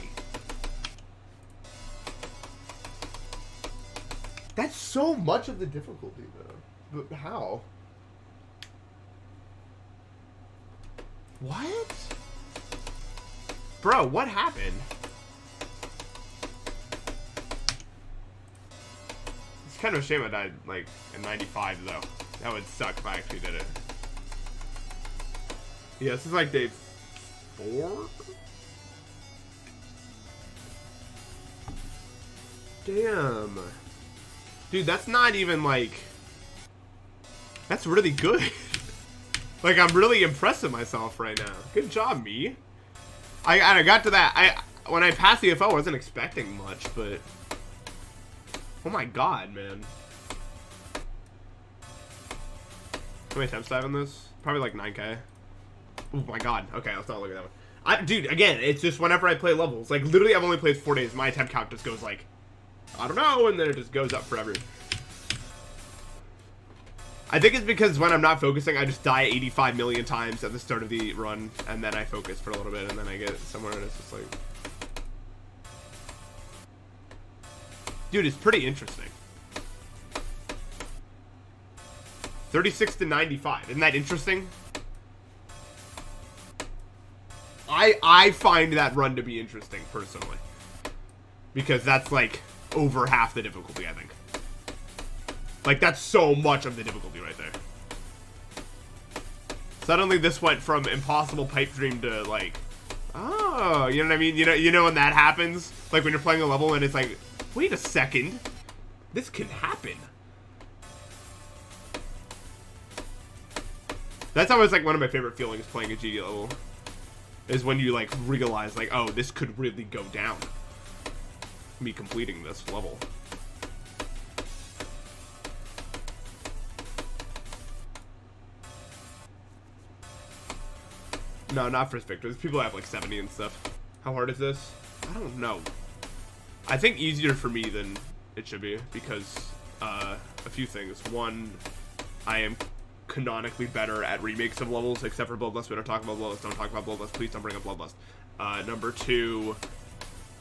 S1: That's so much of the difficulty, though. But how? What? Bro, what happened? It's kind of a shame I died, like, in 95, though. That would suck if I actually did it. Yeah, this is like day 4? Damn. Dude, that's not even, like... That's really good. Like, I'm really impressed with myself right now. Good job, me. I got to that. When I passed the UFO, I wasn't expecting much, but... Oh my god, man. How many attempts do I have in this? Probably like 9K. Oh my god. Okay, let's not look at that one. Dude, again, it's just whenever I play levels. Like, literally, I've only played 4 days. My attempt count just goes like, I don't know, and then it just goes up forever. I think it's because when I'm not focusing, I just die 85 million times at the start of the run, and then I focus for a little bit, and then I get somewhere, and it's just like... Dude, it's pretty interesting. 36 to 95. Isn't that interesting? I find that run to be interesting, personally. Because that's, like, over half the difficulty, I think. Like, that's so much of the difficulty right there. Suddenly this went from impossible pipe dream to, like... Oh, you know what I mean? You know when that happens? Like, when you're playing a level and it's like... Wait a second. This can happen. That's always, like, one of my favorite feelings playing a GD level. Is when you, like, realize, like, oh, this could really go down. Me completing this level. No, not first victors. People have, like, 70 and stuff. How hard is this? I don't know. I think easier for me than it should be. Because, a few things. One, I am canonically better at remakes of levels, except for Bloodlust. We don't talk about Bloodlust. Don't talk about Bloodlust. Please don't bring up Bloodlust. Number two,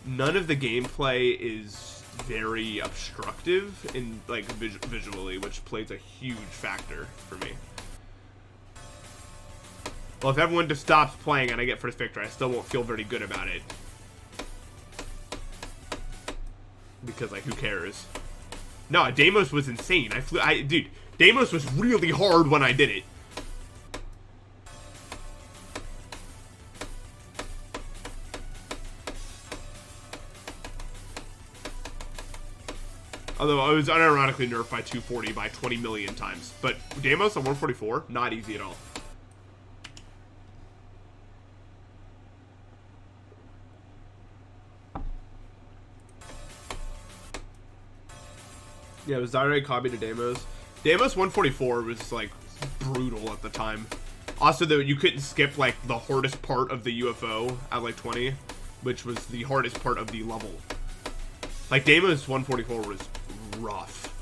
S1: none of the gameplay is very obstructive in, like, visually, which plays a huge factor for me. Well, if everyone just stops playing and I get first victory, I still won't feel very good about it. Because, like, who cares? No, Deimos was insane. Dude, Deimos was really hard when I did it. Although I was unironically nerfed by 240 by 20 million times. But Deimos on 144, not easy at all. Yeah, it was Zaire Kabi to Deimos. Deimos 144 was, like, brutal at the time. Also, though, you couldn't skip, like, the hardest part of the UFO at, like, 20, which was the hardest part of the level. Like, Deimos 144 was rough.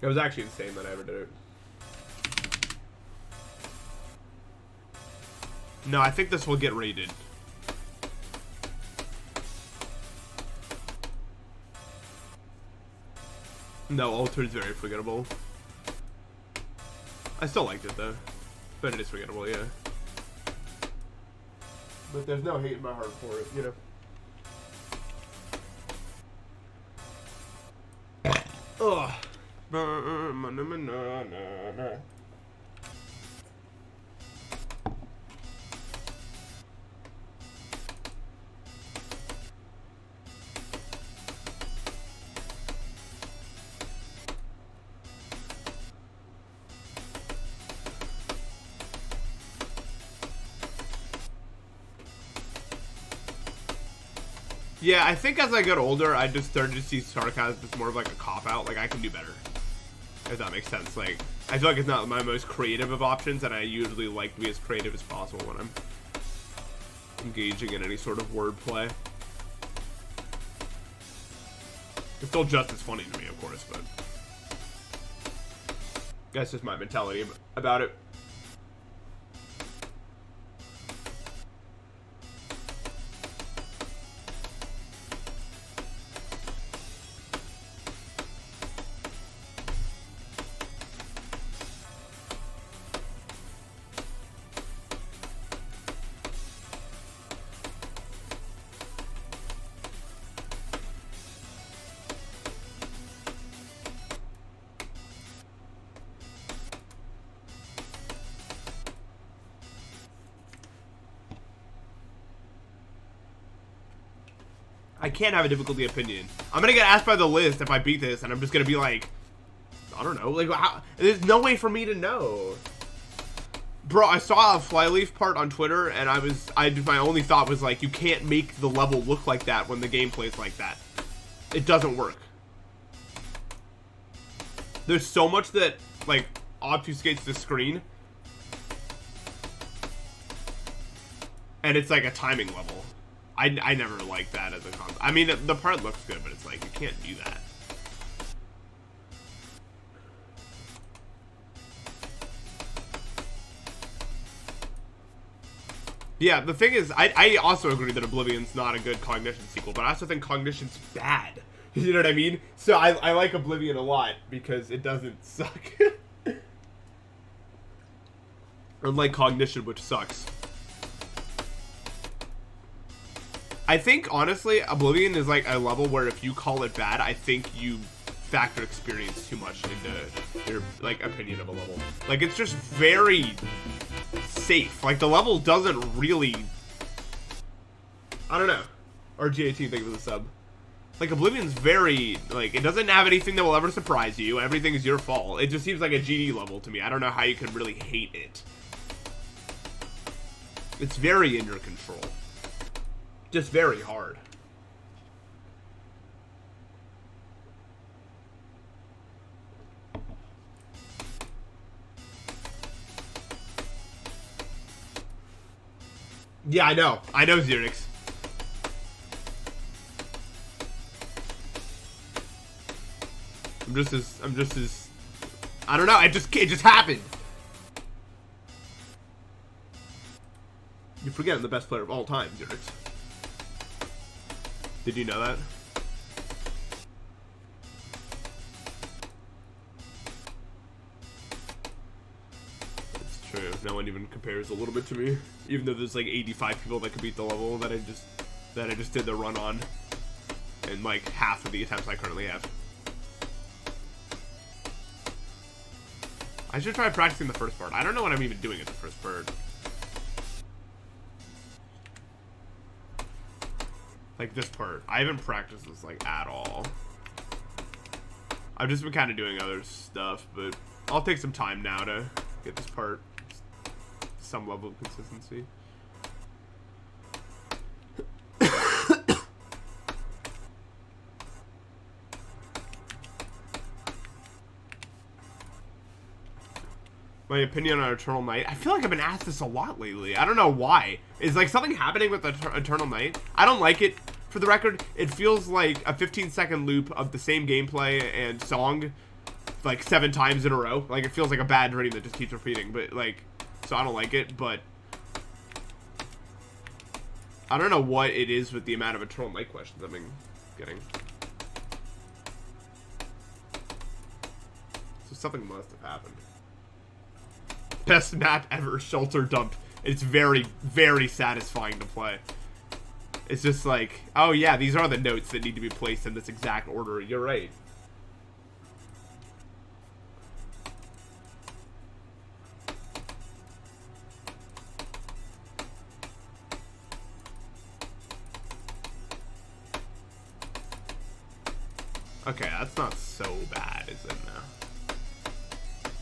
S1: It was actually insane that I ever did it. No, I think this will get rated. No, Alter is very forgettable. I still liked it though. But it is forgettable, yeah. But there's no hate in my heart for it, you know. Ugh. Yeah, I think as I get older, I just started to see sarcasm as more of like a cop-out. Like, I can do better. If that makes sense. Like, I feel like it's not my most creative of options, and I usually like to be as creative as possible when I'm engaging in any sort of wordplay. It's still just as funny to me, of course, but that's just my mentality about it. I can't have a difficulty opinion. I'm gonna get asked by the list if I beat this, and I'm just gonna be like, I don't know. Like, how, there's no way for me to know. Bro, I saw a Flyleaf part on Twitter, and my only thought was like, you can't make the level look like that when the game plays like that. It doesn't work. There's so much that, like, obfuscates the screen. And it's like a timing level. I never liked that as a concept. I mean, the part looks good, but it's like, you can't do that. Yeah, the thing is, I also agree that Oblivion's not a good Cognition sequel, but I also think Cognition's bad. You know what I mean? So I like Oblivion a lot because it doesn't suck. Unlike Cognition, which sucks. I think, honestly, Oblivion is like a level where if you call it bad, I think you factor experience too much into your, like, opinion of a level. Like, it's just very safe. Like, the level doesn't really... I don't know. RG18, thank you for the sub. Like, Oblivion's very... Like, it doesn't have anything that will ever surprise you. Everything is your fault. It just seems like a GD level to me. I don't know how you could really hate it. It's very in your control. Just very hard. Yeah, I know. I know, Xerix. I'm just as I don't know, it just happened. You forget I'm the best player of all time, Xerix. Did you know that? It's true. No one even compares a little bit to me. Even though there's like 85 people that could beat the level that I just did the run on. And like half of the attempts I currently have. I should try practicing the first part. I don't know what I'm even doing at the first part. Like this part. I haven't practiced this like at all. I've just been kind of doing other stuff, but I'll take some time now to get this part some level of consistency. My opinion on Eternal Night. I feel like I've been asked this a lot lately. I don't know why. Is like something happening with Eternal Night? I don't like it. For the record, it feels like a 15-second loop of the same gameplay and song like 7 times in a row. Like it feels like a bad dream that just keeps repeating. But like, so I don't like it. But I don't know what it is with the amount of Eternal Night questions I've been getting. So something must have happened. Best map ever, Shelter Dump. It's very, very satisfying to play. It's just like, oh yeah, these are the notes that need to be placed in this exact order. You're right. Okay, that's not so bad, is it now?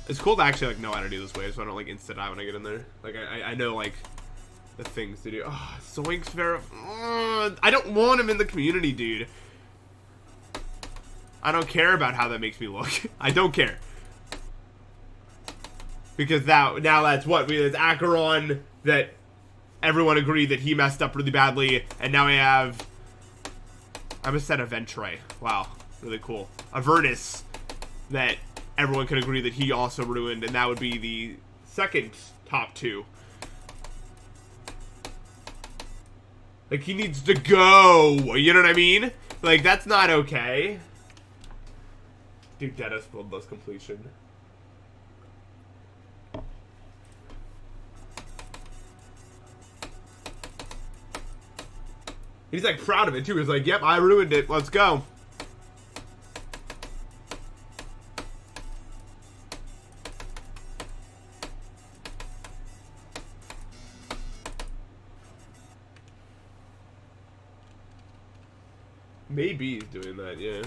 S1: It's cool to actually like know how to do this wave, so I don't like instant die when I get in there. Like I know like the things to do. Oh, Zoinks I don't want him in the community, dude. I don't care about how that makes me look. I don't care. Because now that's what it's Acheron that everyone agreed that he messed up really badly, and now I almost said Aventre. Wow, really cool. Avernus that everyone can agree that he also ruined, and that would be the second top 2. Like, he needs to go, you know what I mean? Like, that's not okay. Dude, Dennis Bloodlust completion. He's, like, proud of it, too. He's like, yep, I ruined it. Let's go. Maybe he's doing that, yeah.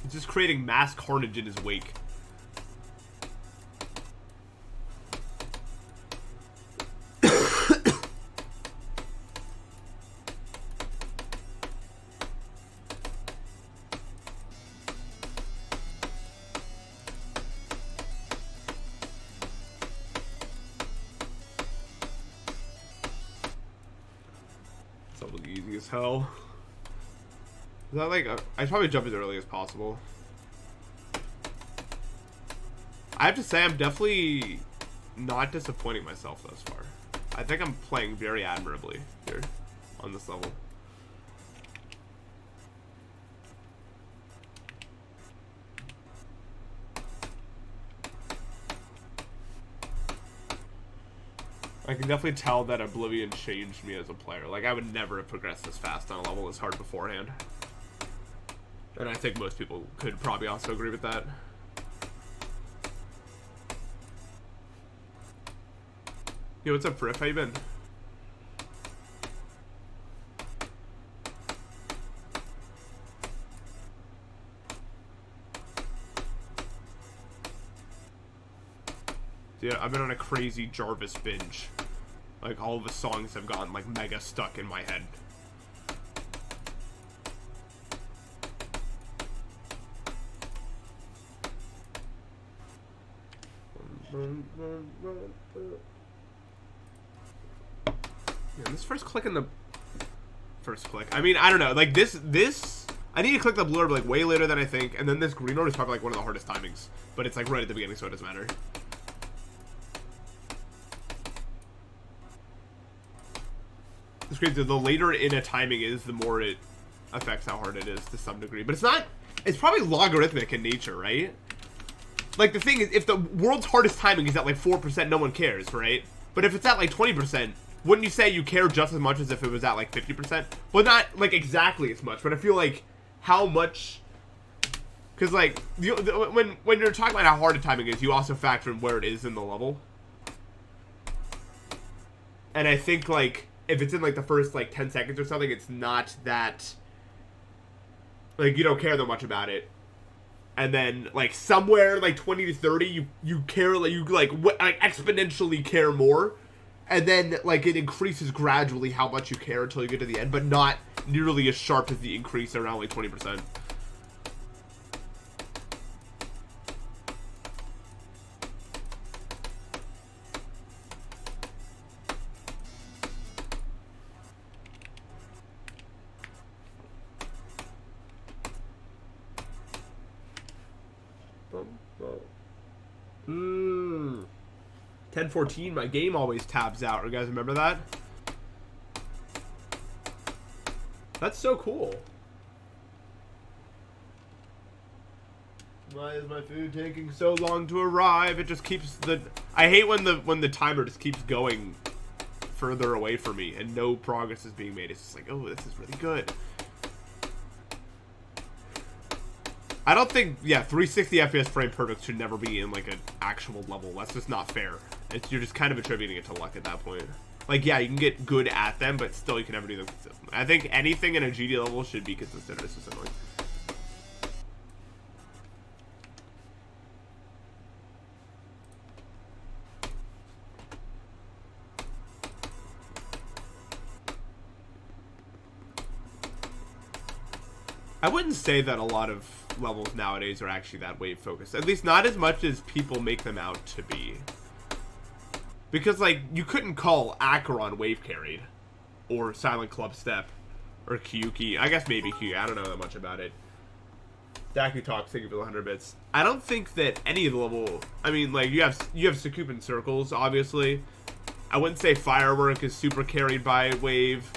S1: He's just creating mass carnage in his wake. as hell. Is that like I should probably jump as early as possible. I have to say I'm definitely not disappointing myself thus far. I think I'm playing very admirably here on this level. I can definitely tell that Oblivion changed me as a player. Like, I would never have progressed this fast on a level this hard beforehand. And I think most people could probably also agree with that. Yo, what's up, Friff? How you been? Dude, I've been on a crazy Jarvis binge. Like, all of the songs have gotten, like, mega stuck in my head. Yeah, this first click in the... First click. I mean, I don't know. Like, this... I need to click the blue orb, like, way later than I think. And then this green orb is probably, like, one of the hardest timings. But it's, like, right at the beginning, so it doesn't matter. It's crazy. The later in a timing is, the more it affects how hard it is to some degree. But it's not... It's probably logarithmic in nature, right? Like, the thing is, if the world's hardest timing is at, like, 4%, no one cares, right? But if it's at, like, 20%, wouldn't you say you care just as much as if it was at, like, 50%? Well, not, like, exactly as much, but I feel like how much... Because, like, when you're talking about how hard a timing is, you also factor in where it is in the level. And I think, like... If it's in, like, the first, like, 10 seconds or something, it's not that, like, you don't care that much about it. And then, like, somewhere, like, 20 to 30, you care, like, you, like, exponentially care more. And then, like, it increases gradually how much you care until you get to the end, but not nearly as sharp as the increase around, like, 20%. Hmm. 10:14, my game always tabs out. You guys remember that? That's so cool. Why is my food taking so long to arrive? It just keeps the... I hate when the timer just keeps going further away from me and no progress is being made. It's just like, oh, this is really good. I don't think, yeah, 360 FPS frame perfect should never be in, like, an actual level. That's just not fair. You're just kind of attributing it to luck at that point. Like, yeah, you can get good at them, but still you can never do them consistently. I think anything in a GD level should be consistent consistently. I wouldn't say that a lot of levels nowadays are actually that wave focused. At least not as much as people make them out to be. Because, like, you couldn't call Acheron wave carried. Or Silent Club Step. Or Kyuki. I guess maybe Kyuki. I don't know that much about it. Daku Talk, thank you for the 100 bits. I don't think that any of the level... I mean, like, you have Sakupin Circles, obviously. I wouldn't say Firework is super carried by wave.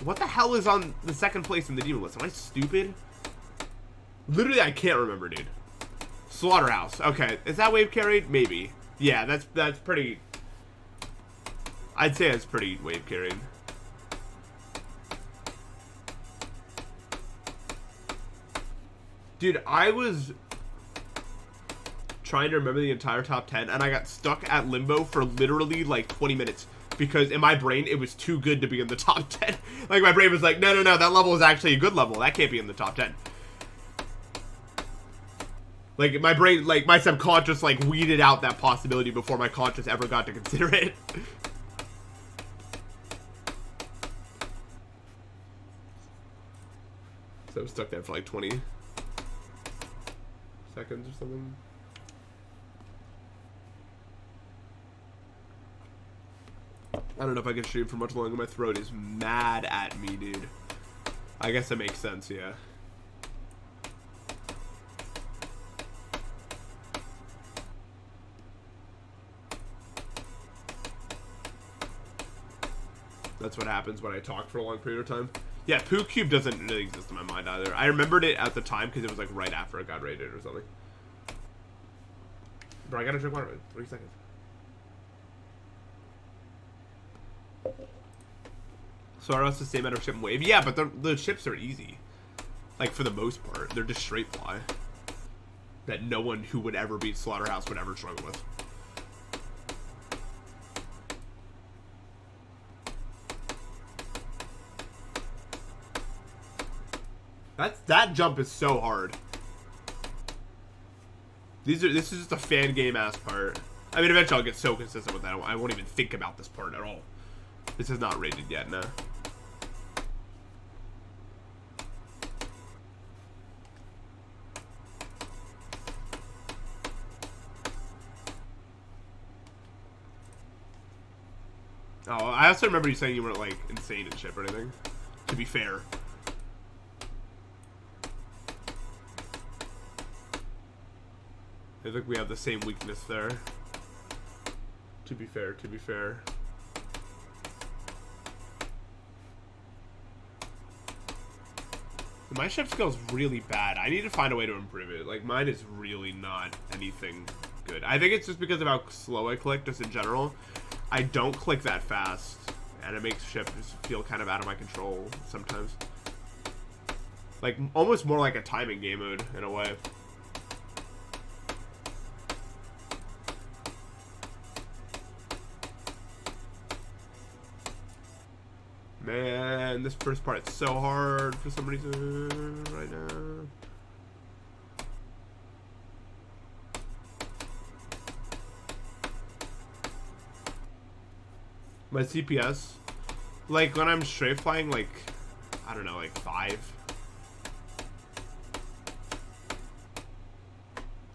S1: What the hell is on the second place in the demon list? Am I stupid? Literally, I can't remember, dude. Slaughterhouse. Okay, is that wave carried? Maybe. Yeah, that's pretty... I'd say it's pretty wave carried. Dude, I was trying to remember the entire top 10, and I got stuck at limbo for literally, like, 20 minutes. Because in my brain, it was too good to be in the top 10. Like, my brain was like, no, that level is actually a good level. That can't be in the top 10. Like, my brain, like, my subconscious, like, weeded out that possibility before my conscious ever got to consider it. So I was stuck there for, like, 20 seconds or something. I don't know if I can stream for much longer. My throat is mad at me, dude. I guess it makes sense, yeah. That's what happens when I talk for a long period of time. Yeah, Poo Cube doesn't really exist in my mind either. I remembered it at the time because it was like right after it got rated or something. Bro, I gotta drink water. 3 seconds. So are us the same out of ship and wave? Yeah, but the ships are easy. Like, for the most part. They're just straight fly. That no one who would ever beat Slaughterhouse would ever struggle with. That jump is so hard. This is just a fan game ass part. I mean, eventually I'll get so consistent with that. I won't even think about this part at all. This is not rated yet, no. Oh, I also remember you saying you weren't like insane in ship or anything. To be fair. I think we have the same weakness there. To be fair, to be fair. My ship skill's really bad. I need to find a way to improve it. Like, mine is really not anything good. I think it's just because of how slow I click, just in general. I don't click that fast, and it makes ship just feel kind of out of my control sometimes. Like, almost more like a timing game mode, in a way. Man, this first part is so hard for some reason right now. My CPS, like when I'm strafe flying, like, I don't know, like 5.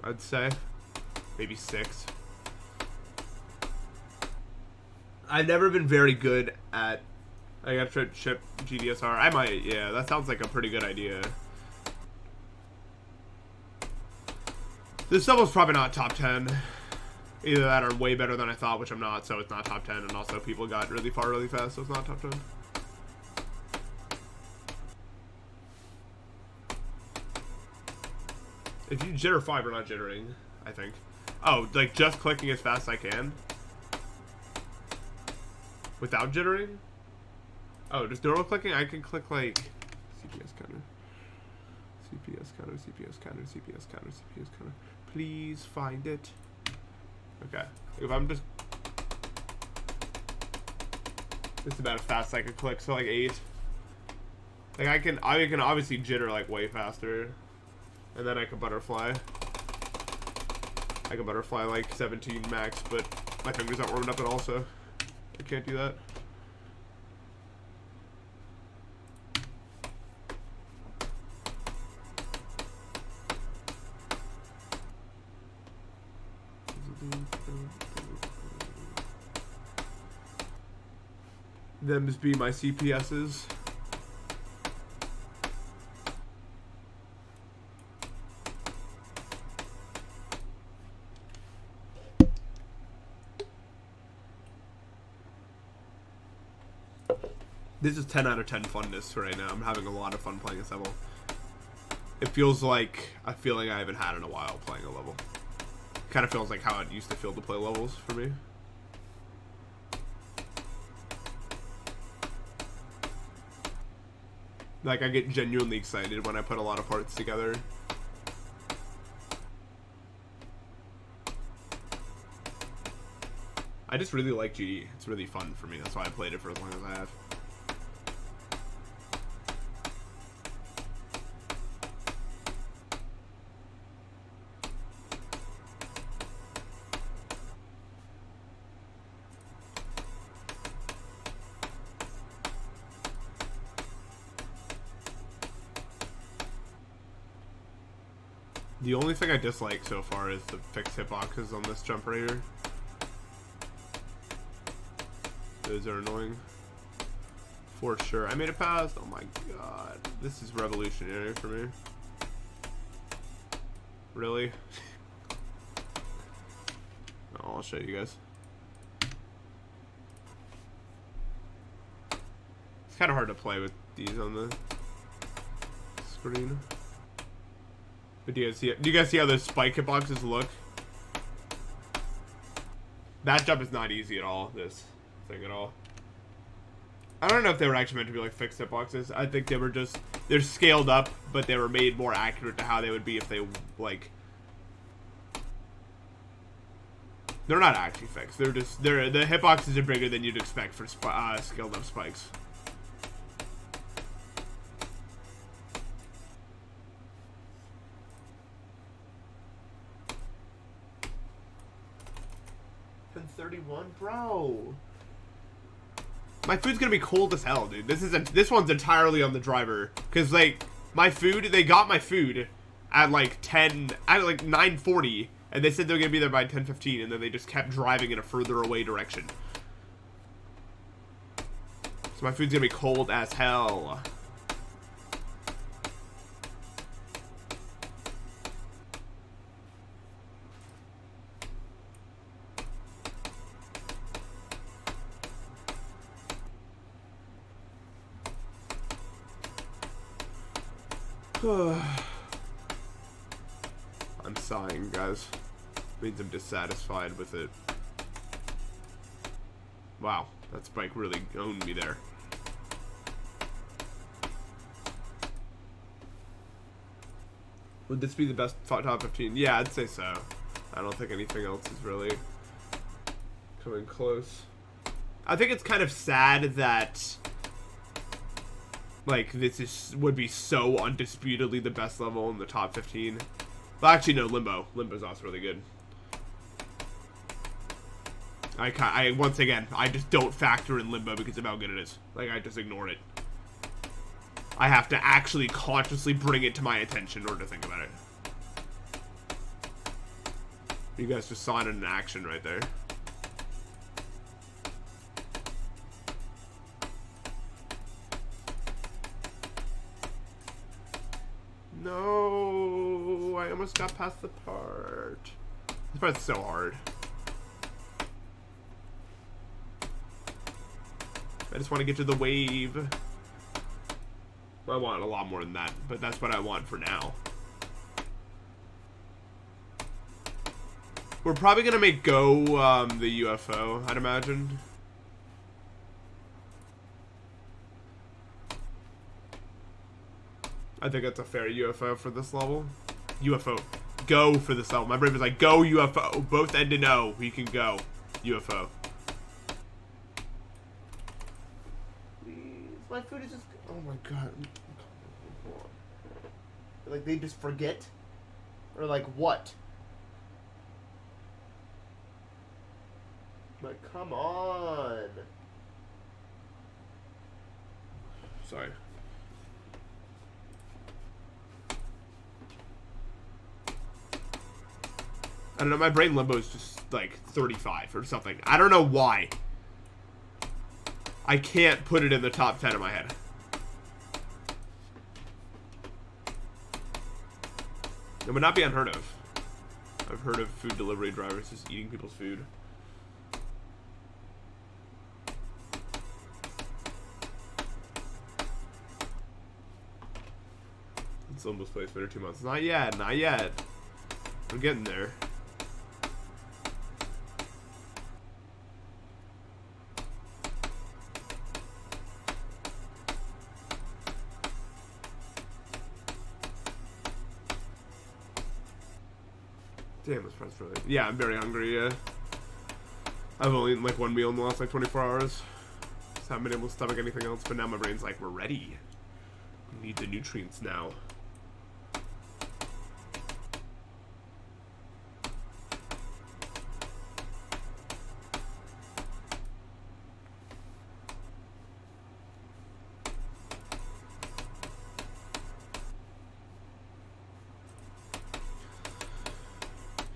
S1: I'd say. Maybe 6. I've never been very good at... I gotta try to ship GDSR. I might, yeah, that sounds like a pretty good idea. This level's probably not top 10. Either that or way better than I thought, which I'm not, so it's not top 10. And also people got really far really fast, so it's not top 10. If you jitter 5, we're not jittering, I think. Oh, like just clicking as fast as I can? Without jittering? Oh, just normal clicking? I can click like CPS counter. CPS counter, CPS counter, CPS counter, CPS counter. Please find it. Okay. If I'm just... This is about as fast as I could click, so like 8. Like I can obviously jitter like way faster. And then I can butterfly. I can butterfly like 17 max, but my fingers aren't warmed up at all, so I can't do that. Them just be my CPSs. This is 10 out of 10 funness right now. I'm having a lot of fun playing this level. It feels like a feeling I haven't had in a while playing a level. Kind of feels like how it used to feel to play levels for me. Like, I get genuinely excited when I put a lot of parts together. I just really like GD. It's really fun for me. That's why I played it for as long as I have. The only thing I dislike so far is the fixed hitboxes on this jump right here. Those are annoying. For sure. I made it past. Oh my god. This is revolutionary for me. Really? Oh, I'll show you guys. It's kind of hard to play with these on the screen. But do you guys see how those spike hitboxes look? That jump is not easy at all, this thing at all. I don't know if they were actually meant to be like fixed hitboxes. I think they were just, they're scaled up, but they were made more accurate to how they would be if they, like, they're not actually fixed. They're just, the hitboxes are bigger than you'd expect for scaled up spikes. Bro, my food's gonna be cold as hell, dude. This one's entirely on the driver, because like they got my food at like 9:40, and they said they're gonna be there by 10:15, and then they just kept driving in a further away direction. So my food's gonna be cold as hell. I'm sighing, guys. Means I'm dissatisfied with it. Wow, that spike really owned me there. Would this be the best top 15? Yeah, I'd say so. I don't think anything else is really coming close. I think it's kind of sad that like this would be so undisputedly the best level in the top 15. Well, actually no, Limbo's also really good. I once again, I just don't factor in Limbo because of how good it is. Like, I just ignore it. I have to actually consciously bring it to my attention in order to think about it. You guys just saw it in action right there. No, I almost got past the part. This part's so hard. I just want to get to the wave. I want a lot more than that, but that's what I want for now. We're probably gonna make Go the UFO, I'd imagine. I think that's a fair UFO for this level. UFO. Go for this level. My brain was like, go UFO. Both end in O. We can go. UFO. Please. My food is just... Oh my god. Like, they just forget? Or like, what? Like, come on. Sorry. I don't know, my brain limbo is just like 35 or something. I don't know why. I can't put it in the top 10 in my head. It would not be unheard of. I've heard of food delivery drivers just eating people's food. It's almost placement or 2 months. Not yet, not yet. I'm getting there. Damn, this part's really... Yeah, I'm very hungry, yeah. I've only eaten like one meal in the last like 24 hours. Just haven't been able to stomach anything else, but now my brain's like, we're ready. We need the nutrients now.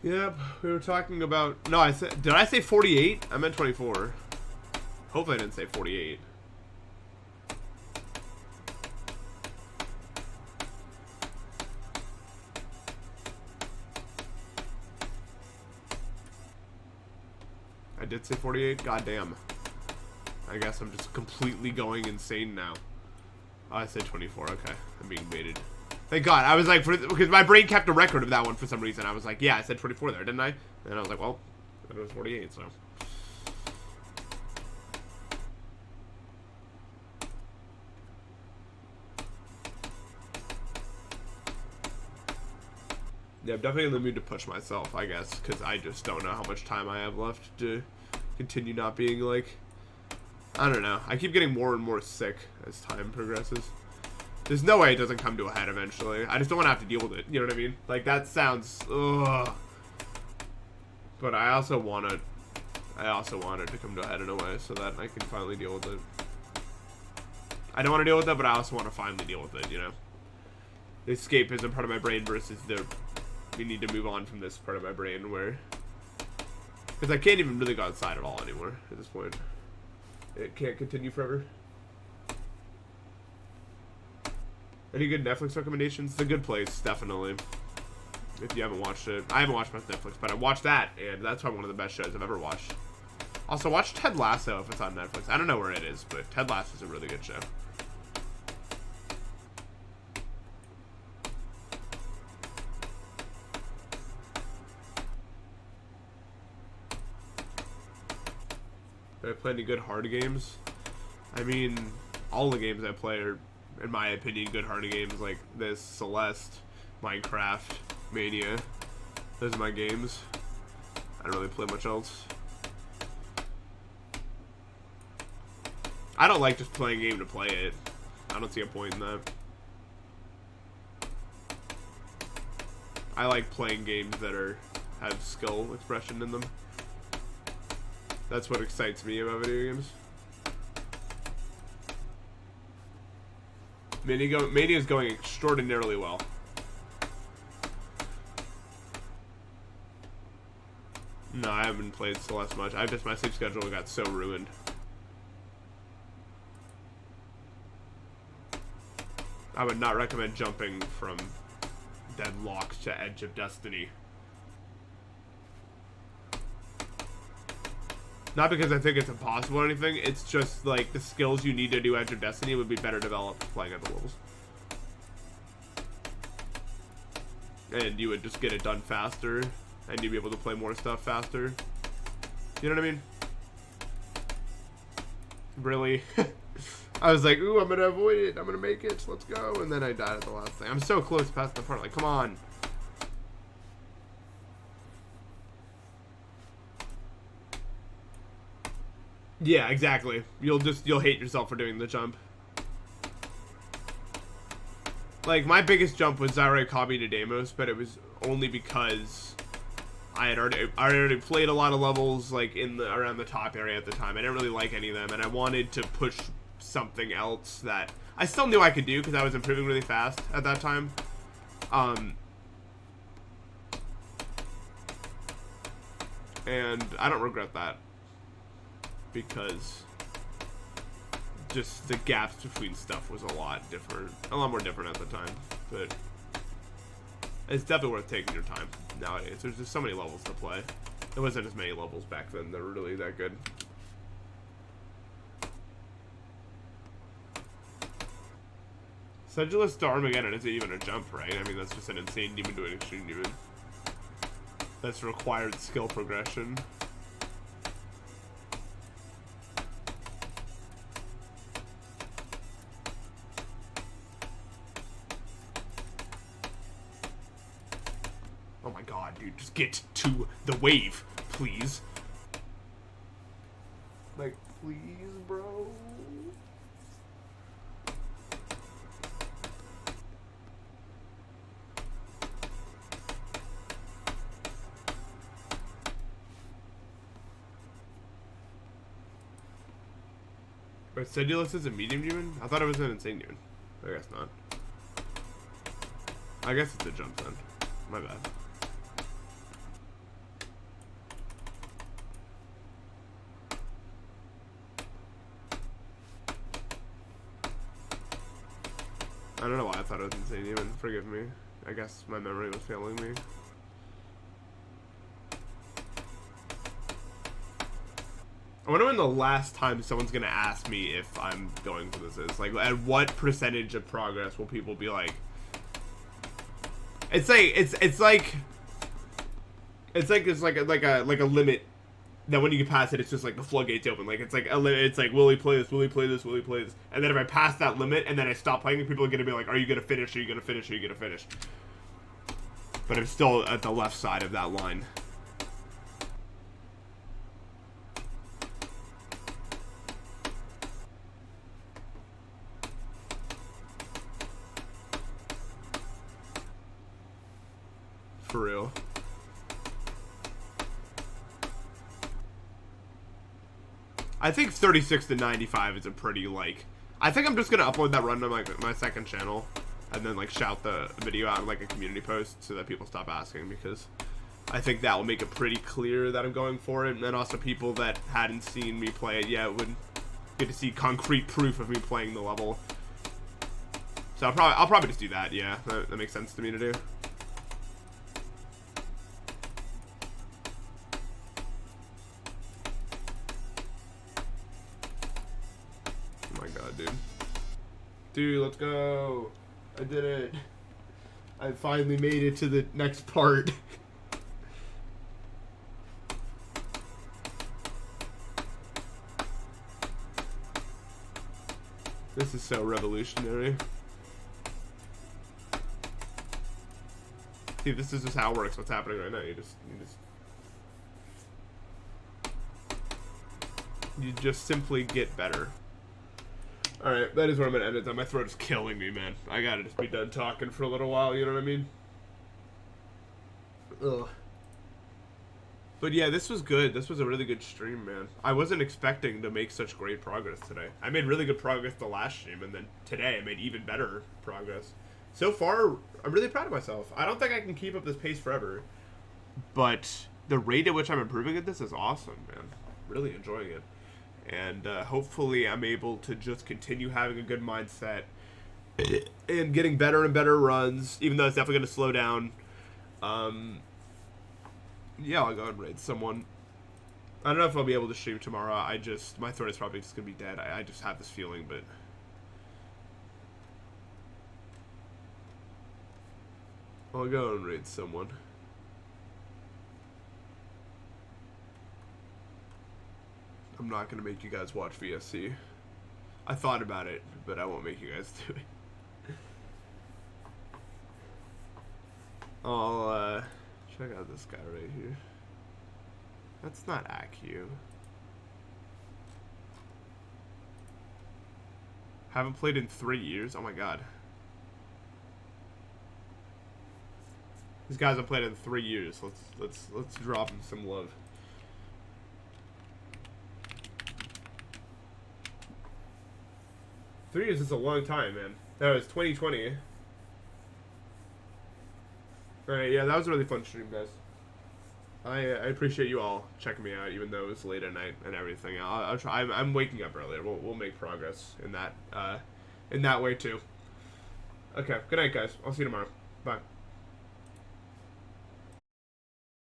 S1: Yep, we were talking about... No, did I say 48? I meant 24. Hopefully I didn't say 48. I did say 48? Goddamn. I guess I'm just completely going insane now. Oh, I said 24. Okay. I'm being baited. Thank God. I was like, because my brain kept a record of that one for some reason. I was like, yeah, I said 24 there, didn't I? And I was like, well, it was 48, so. Yeah, I'm definitely in the mood to push myself, I guess, because I just don't know how much time I have left to continue not being, like, I don't know. I keep getting more and more sick as time progresses. There's no way it doesn't come to a head eventually. I just don't want to have to deal with it, you know what I mean? Like, that sounds, ugh. But I also want it to come to a head in a way so that I can finally deal with it. I don't want to deal with it, but I also want to finally deal with it, you know? The escapism part of my brain versus the we need to move on from this part of my brain where, because I can't even really go outside at all anymore at this point. It can't continue forever. Any good Netflix recommendations? The Good Place, definitely. If you haven't watched it. I haven't watched much Netflix, but I watched that, and that's probably one of the best shows I've ever watched. Also, watch Ted Lasso if it's on Netflix. I don't know where it is, but Ted Lasso is a really good show. Do I play any good hard games? I mean, all the games I play are, in my opinion, good hard games like this, Celeste, Minecraft, Mania. Those are my games. I don't really play much else. I don't like just playing a game to play it. I don't see a point in that. I like playing games that have skill expression in them. That's what excites me about video games. Mania is going extraordinarily well. No, I haven't played Celeste much. My sleep schedule got so ruined. I would not recommend jumping from Deadlock to Edge of Destiny. Not because I think it's impossible or anything, it's just like the skills you need to do Edge of Destiny would be better developed playing other levels. And you would just get it done faster, and you'd be able to play more stuff faster. You know what I mean? Really? I was like, ooh, I'm gonna avoid it, I'm gonna make it, let's go, and then I died at the last thing. I'm so close past the part, like, come on. Yeah, exactly. You'll hate yourself for doing the jump. Like, my biggest jump was Zyre Kabi to Deimos, but it was only because I had already played a lot of levels, like, around the top area at the time. I didn't really like any of them, and I wanted to push something else that I still knew I could do, because I was improving really fast at that time. And I don't regret that. Because just the gaps between stuff was a lot more different at the time, but it's definitely worth taking your time nowadays. There's just so many levels to play. There wasn't as many levels back then that were really that good. Sedulous to Armageddon isn't even a jump, right? I mean, that's just an insane demon to an extreme demon. That's required skill progression. Oh my god, dude, just get to the wave, please. Like, please, bro. But Sedulous is a medium demon? I thought it was an insane demon. I guess not. I guess it's a jump then. My bad. I don't know why I thought it was insane even. Forgive me. I guess my memory was failing me. I wonder when the last time someone's gonna ask me if I'm going for this is. Like, at what percentage of progress will people be like... It's like a limit that when you get past it, it's just like the floodgates open. Like it's like will he play this? Will he play this? Will he play this? And then if I pass that limit and then I stop playing, people are gonna be like, are you gonna finish? Are you gonna finish? Are you gonna finish? But I'm still at the left side of that line. For real. I think 36 to 95 is a pretty, like... I think I'm just gonna upload that run to my second channel. And then, like, shout the video out in, like, a community post so that people stop asking. Because I think that will make it pretty clear that I'm going for it. And then also people that hadn't seen me play it yet would get to see concrete proof of me playing the level. So I'll probably just do that, yeah. That makes sense to me to do. Dude, let's go. I did it. I finally made it to the next part. This is so revolutionary. See, this is just how it works. What's happening right now? You just simply get better. Alright, that is where I'm gonna end it. My throat is killing me, man. I gotta just be done talking for a little while, you know what I mean? Ugh. But yeah, this was good. This was a really good stream, man. I wasn't expecting to make such great progress today. I made really good progress the last stream, and then today I made even better progress. So far, I'm really proud of myself. I don't think I can keep up this pace forever. But the rate at which I'm improving at this is awesome, man. Really enjoying it. And hopefully I'm able to just continue having a good mindset and getting better and better runs, even though it's definitely going to slow down. Yeah, I'll go and raid someone. I don't know if I'll be able to stream tomorrow. My throat is probably just going to be dead. I just have this feeling, but... I'll go and raid someone. I'm not going to make you guys watch VSC. I thought about it, but I won't make you guys do it. I'll, check out this guy right here. That's not AQ. Haven't played in 3 years? Oh my god. These guys have played in 3 years. Let's drop them some love. Three years is a long time, man. That was 2020. Alright, yeah, that was a really fun stream, guys. I appreciate you all checking me out, even though it was late at night and everything. I'll try. I'm waking up earlier. We'll make progress in that way too. Okay, good night, guys. I'll see you tomorrow. Bye.